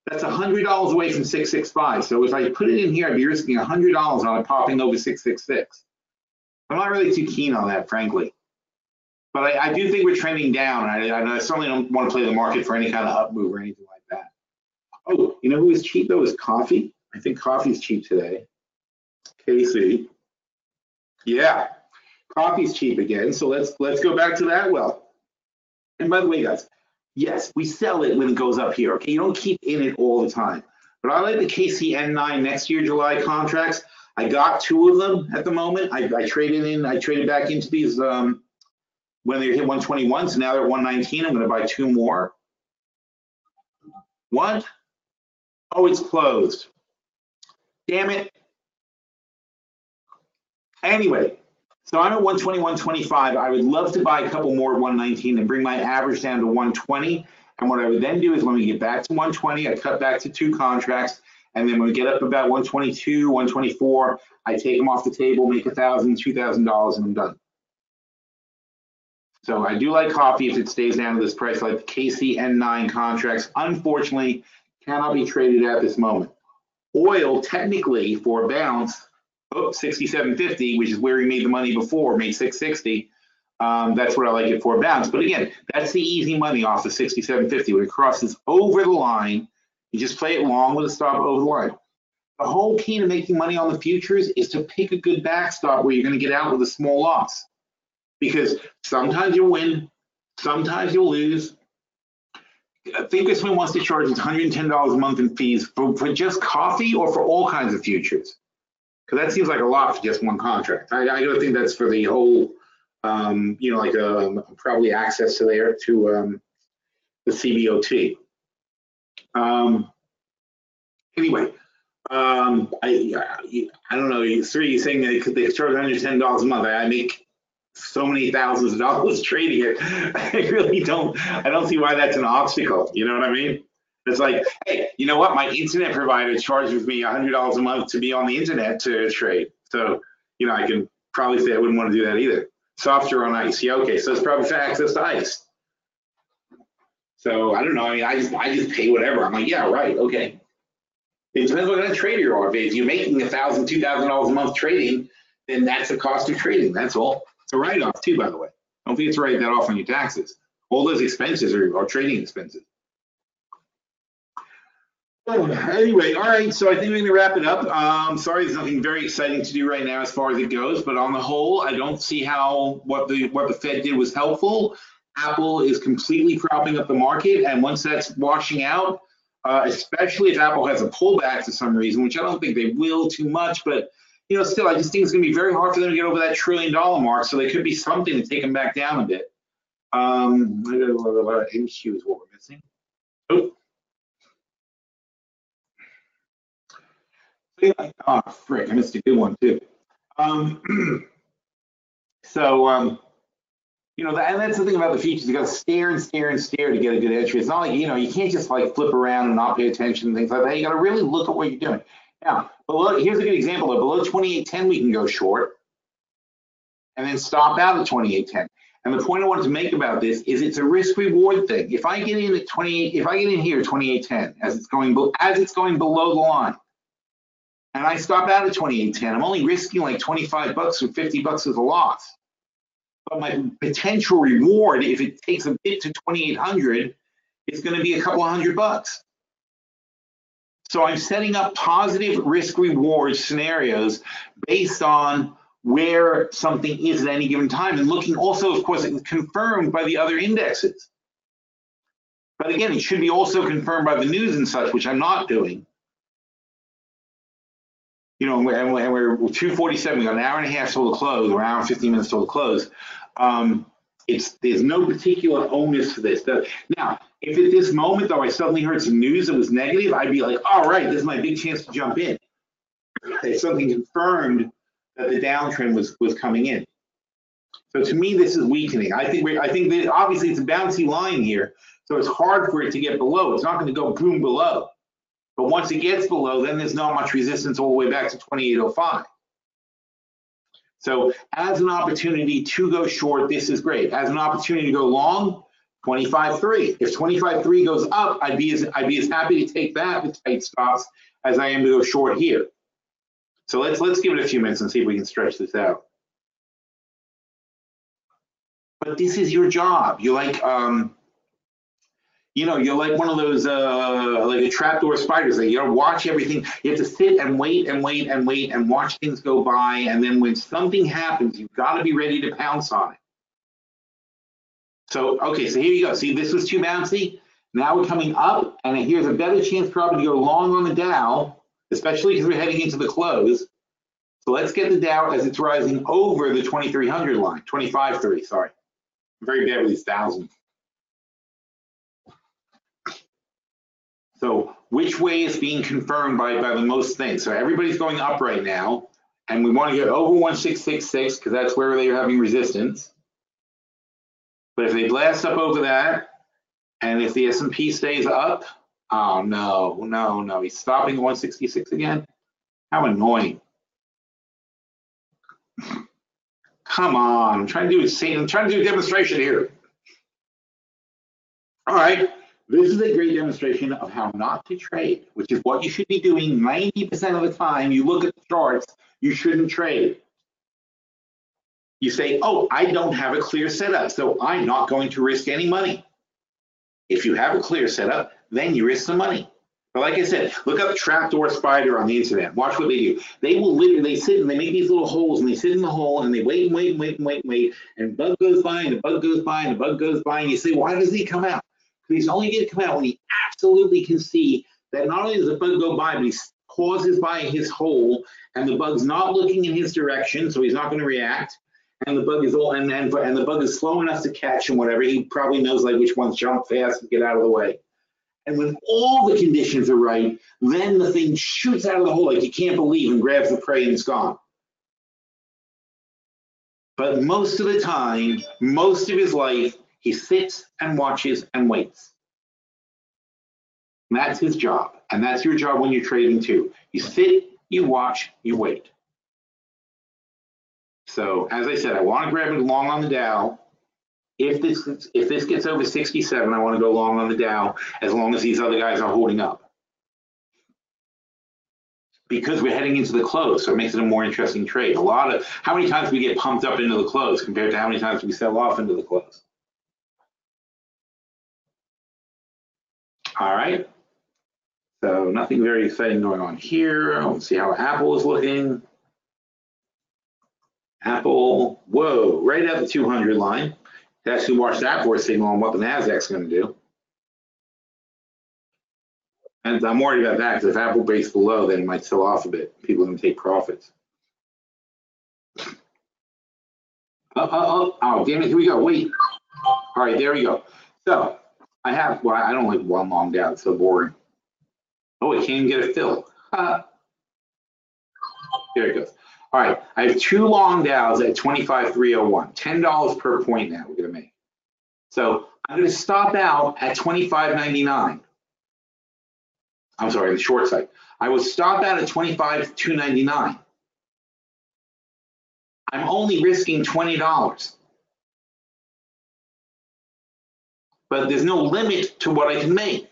[SPEAKER 1] That's $100 away from 665. So if I put it in here, I'd be risking $100 on it popping over 666. I'm not really too keen on that, frankly. But I do think we're trending down. I certainly don't want to play the market for any kind of up move or anything like that. Oh, you know who is cheap though is coffee. I think coffee's cheap today. KC. Yeah, coffee's cheap again. So let's go back to that well. And by the way, guys, yes, we sell it when it goes up here. Okay, you don't keep in it all the time. But I like the KCN9 next year July contracts. I got 2 of them at the moment. I traded back into these when they hit 121. So now they're at 119. I'm going to buy 2 more. What? Oh, it's closed. Damn it. Anyway. So I'm at 121.25. I would love to buy a couple more at 119 and bring my average down to 120. And what I would then do is when we get back to 120, I cut back to 2 contracts. And then when we get up about 122, 124, I take them off the table, make $1,000, $2,000, and I'm done. So I do like coffee if it stays down to this price, like the KCN9 contracts. Unfortunately, cannot be traded at this moment. Oil, technically, for a bounce, 67.50, which is where we made the money before, made 660. That's what I like it for a bounce. But again, that's the easy money off the 67.50. When it crosses over the line, you just play it long with a stop over the line. The whole key to making money on the futures is to pick a good backstop where you're going to get out with a small loss. Because sometimes you'll win, sometimes you'll lose. Thinkorswim wants to charge $110 a month in fees for just coffee or for all kinds of futures. Because that seems like a lot for just one contract. I don't think that's for the whole, you know, like probably access to the CBOT. Anyway, I don't know. You're saying they charge $110 a month. I make so many thousands of dollars trading it. I really don't. I don't see why that's an obstacle. You know what I mean? It's like, hey, you know what? My internet provider charges me $100 a month to be on the internet to trade. So, you know, I can probably say I wouldn't want to do that either. Software on ICE. Yeah, okay. So it's probably for access to ICE. So I don't know. I mean, I just pay whatever. I'm like, yeah, right, okay. It depends what kind of trader you are. If you're making $1,000, $2,000 a month trading, then that's the cost of trading. That's all. It's a write-off too, by the way. Don't forget to write that off on your taxes. All those expenses are trading expenses. Anyway, all right, so I think we're going to wrap it up. Sorry, there's nothing very exciting to do right now as far as it goes, but on the whole, I don't see how what the Fed did was helpful. Apple is completely propping up the market, and once that's washing out, especially if Apple has a pullback for some reason, which I don't think they will too much, but you know, still, I just think it's going to be very hard for them to get over that $1 trillion mark, so there could be something to take them back down a bit. MQ is what we're missing. Oh. Oh, frick, I missed a good one too. You know, and that's the thing about the futures. You got to stare and stare and stare to get a good entry. It's not like, you know, you can't just like flip around and not pay attention and things like that. You got to really look at what you're doing. Now, below, here's a good example. Below 28.10, we can go short and then stop out at 28.10. And the point I wanted to make about this is it's a risk reward thing. If I get in at 28, if I get in here at 28.10 as it's going below the line, and I stop out at 28.10, I'm only risking like 25 bucks or 50 bucks as a loss. But my potential reward, if it takes a bit to 2,800, is going to be a couple of $100 bucks. So I'm setting up positive risk reward scenarios based on where something is at any given time, and looking also, of course, confirmed by the other indexes. But again, it should be also confirmed by the news and such, which I'm not doing. You know, and we're 2:47. We got an hour and a half till the close, or an hour and 15 minutes till the close. There's no particular onus for this. Now, if at this moment though I suddenly heard some news that was negative, I'd be like, all right, this is my big chance to jump in. If something confirmed that the downtrend was coming in. So to me, this is weakening. I think that obviously it's a bouncy line here, so it's hard for it to get below. It's not going to go boom below. But once it gets below, then there's not much resistance all the way back to 2805. So as an opportunity to go short, this is great. As an opportunity to go long, 25.3. If 25.3 goes up, I'd be as happy to take that with tight stops as I am to go short here. So let's give it a few minutes and see if we can stretch this out. But this is your job. You're like, you're like one of those, like a trapdoor spiders. Like, you gotta watch everything. You have to sit and wait and wait and wait and watch things go by. And then when something happens, you've got to be ready to pounce on it. So, okay, so here you go. See, this was too bouncy. Now we're coming up, and here's a better chance probably to go long on the Dow, especially because we're heading into the close. So let's get the Dow as it's rising over the 2300 line, 25.3, sorry. I'm very bad with these thousands. So which way is being confirmed by the most things? So everybody's going up right now, and we want to get over 1666 because that's where they're having resistance. But if they blast up over that, and if the S&P stays up, oh no, he's stopping at 166 again. How annoying! Come on, I'm trying to do a demonstration here. All right. This is a great demonstration of how not to trade, which is what you should be doing 90% of the time. You look at the charts, you shouldn't trade. You say, oh, I don't have a clear setup, so I'm not going to risk any money. If you have a clear setup, then you risk some money. But like I said, look up trapdoor spider on the internet. Watch what they do. They will literally sit and they make these little holes and they sit in the hole and they wait and wait and wait and wait and wait. And bug goes by and the bug goes by and the bug goes by. And you say, why does he come out? He's only going to come out when he absolutely can see that not only does the bug go by, but he pauses by his hole, and the bug's not looking in his direction, so he's not going to react. And the bug is and the bug is slow enough to catch and whatever. He probably knows like which ones jump fast and get out of the way. And when all the conditions are right, then the thing shoots out of the hole like you can't believe and grabs the prey and it's gone. But most of the time, most of his life, he sits and watches and waits. And that's his job. And that's your job when you're trading too. You sit, you watch, you wait. So as I said, I want to grab it long on the Dow. If this gets over 67, I want to go long on the Dow as long as these other guys are holding up. Because we're heading into the close, so it makes it a more interesting trade. How many times do we get pumped up into the close compared to how many times we sell off into the close? All right, so nothing very exciting going on here. Let's see how Apple is looking. Apple, whoa, right at the 200 line. Actually watch that for a signal on what the Nasdaq's going to do. And I'm worried about that because if Apple breaks below, then it might sell off a bit. People are going to take profits. Oh, damn it, here we go, wait. All right, there we go. So I don't like one long down, it's so boring. Oh, it can't even get a fill. There it goes. All right, I have two long Dows at 25,301, $10 per point now we're gonna make. So I'm gonna stop out at 25.99. I'm sorry, the short side. I will stop out at 25,299. I'm only risking $20. But there's no limit to what I can make.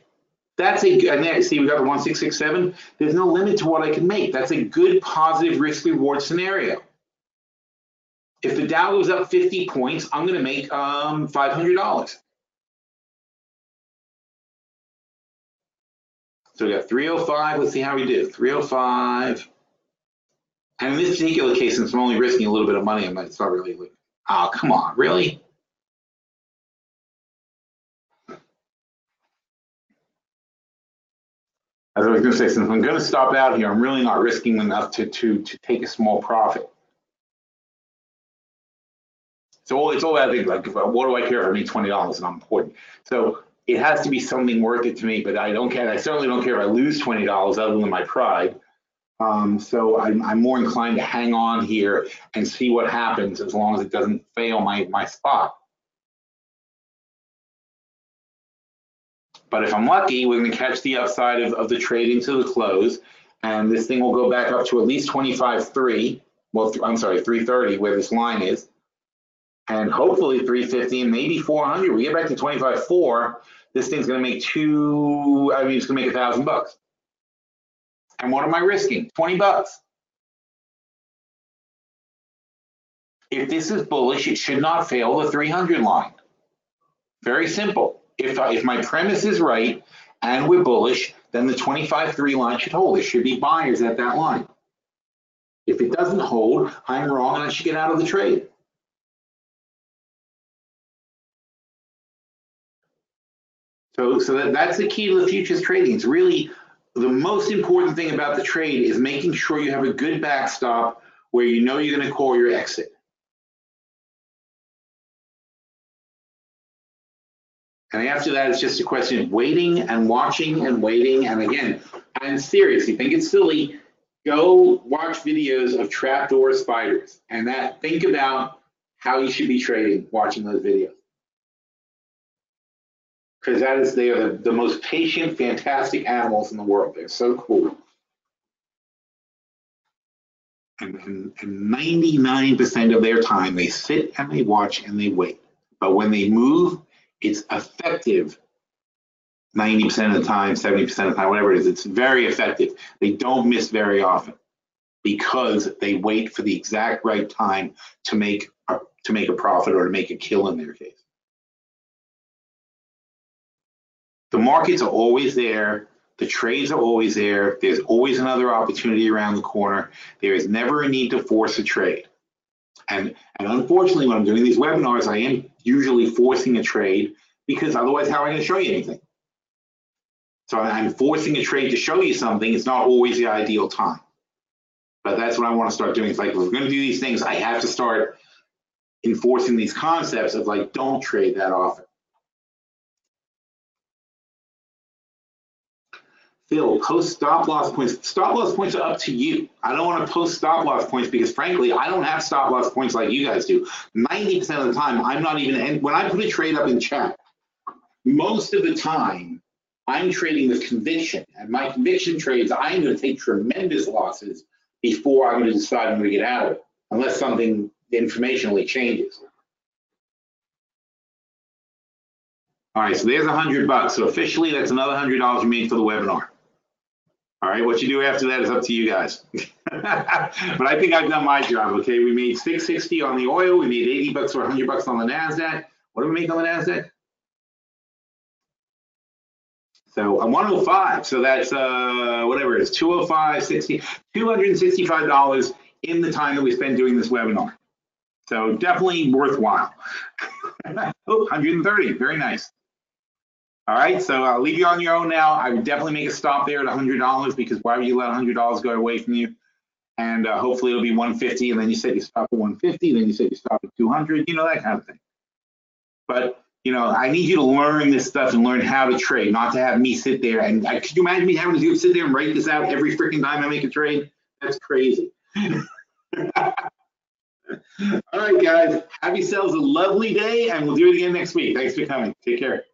[SPEAKER 1] And there, see, we got the 1667. There's no limit to what I can make. That's a good positive risk reward scenario. If the Dow goes up 50 points, I'm going to make $500. So we got 305. Let's see how we do. 305. And in this particular case, since I'm only risking a little bit of money, it's not really. Oh, come on, really? As I was going to say, since I'm going to stop out here, I'm really not risking enough to take a small profit. So it's all about like, what do I care if I make $20 and I'm important? So it has to be something worth it to me, but I don't care. I certainly don't care if I lose $20 other than my pride. So I'm more inclined to hang on here and see what happens as long as it doesn't fail my spot. But if I'm lucky, we're going to catch the upside of the trade into the close, and this thing will go back up to at least 25.3. Well, I'm sorry, 330, where this line is, and hopefully 350 and maybe 400. We get back to 25.4. This thing's going to make it's going to make $1,000. And what am I risking? $20. If this is bullish, it should not fail the 300 line. Very simple. If my premise is right and we're bullish, then the 25.3 line should hold. There should be buyers at that line. If it doesn't hold, I'm wrong and I should get out of the trade. So that's the key to the futures trading. It's really the most important thing about the trade is making sure you have a good backstop where you know you're going to call your exit. And after that, it's just a question of waiting and watching and waiting. And again, I'm serious. You think it's silly, go watch videos of trapdoor spiders and think about how you should be trading watching those videos. Because they are the most patient, fantastic animals in the world. They're so cool. And 99% of their time, they sit and they watch and they wait. But when they move, it's effective 90% of the time, 70% of the time, whatever it is. It's very effective. They don't miss very often because they wait for the exact right time to make a profit or to make a kill in their case. The markets are always there. The trades are always there. There's always another opportunity around the corner. There is never a need to force a trade. And unfortunately, when I'm doing these webinars, I am usually forcing a trade because otherwise, how am I going to show you anything? So I'm forcing a trade to show you something. It's not always the ideal time. But that's what I want to start doing. It's like, if we're going to do these things, I have to start enforcing these concepts of like, don't trade that often. Phil, post stop loss points. Stop loss points are up to you. I don't want to post stop loss points because frankly, I don't have stop loss points like you guys do. 90% of the time, I'm not even, and when I put a trade up in chat, most of the time, I'm trading with conviction. And my conviction trades, I'm going to take tremendous losses before I'm going to decide I'm going to get out of it, unless something informationally changes. All right, so there's $100. So officially, that's another $100 you made for the webinar. All right, what you do after that is up to you guys. But I think I've done my job, okay? We made $660 on the oil. We made $80 or $100 on the NASDAQ. What do we make on the NASDAQ? So I'm 105, so that's whatever it is, 205.60, $265 in the time that we spent doing this webinar. So definitely worthwhile. Oh, 130, very nice. All right, so I'll leave you on your own now. I would definitely make a stop there at $100 because why would you let $100 go away from you? And hopefully it'll be 150, and then you set your stop at 150, then you set your stop at 200, you know, that kind of thing. But you know, I need you to learn this stuff and learn how to trade, not to have me sit there and could you imagine me having to sit there and write this out every freaking time I make a trade? That's crazy. All right, guys, have yourselves a lovely day, and we'll do it again next week. Thanks for coming. Take care.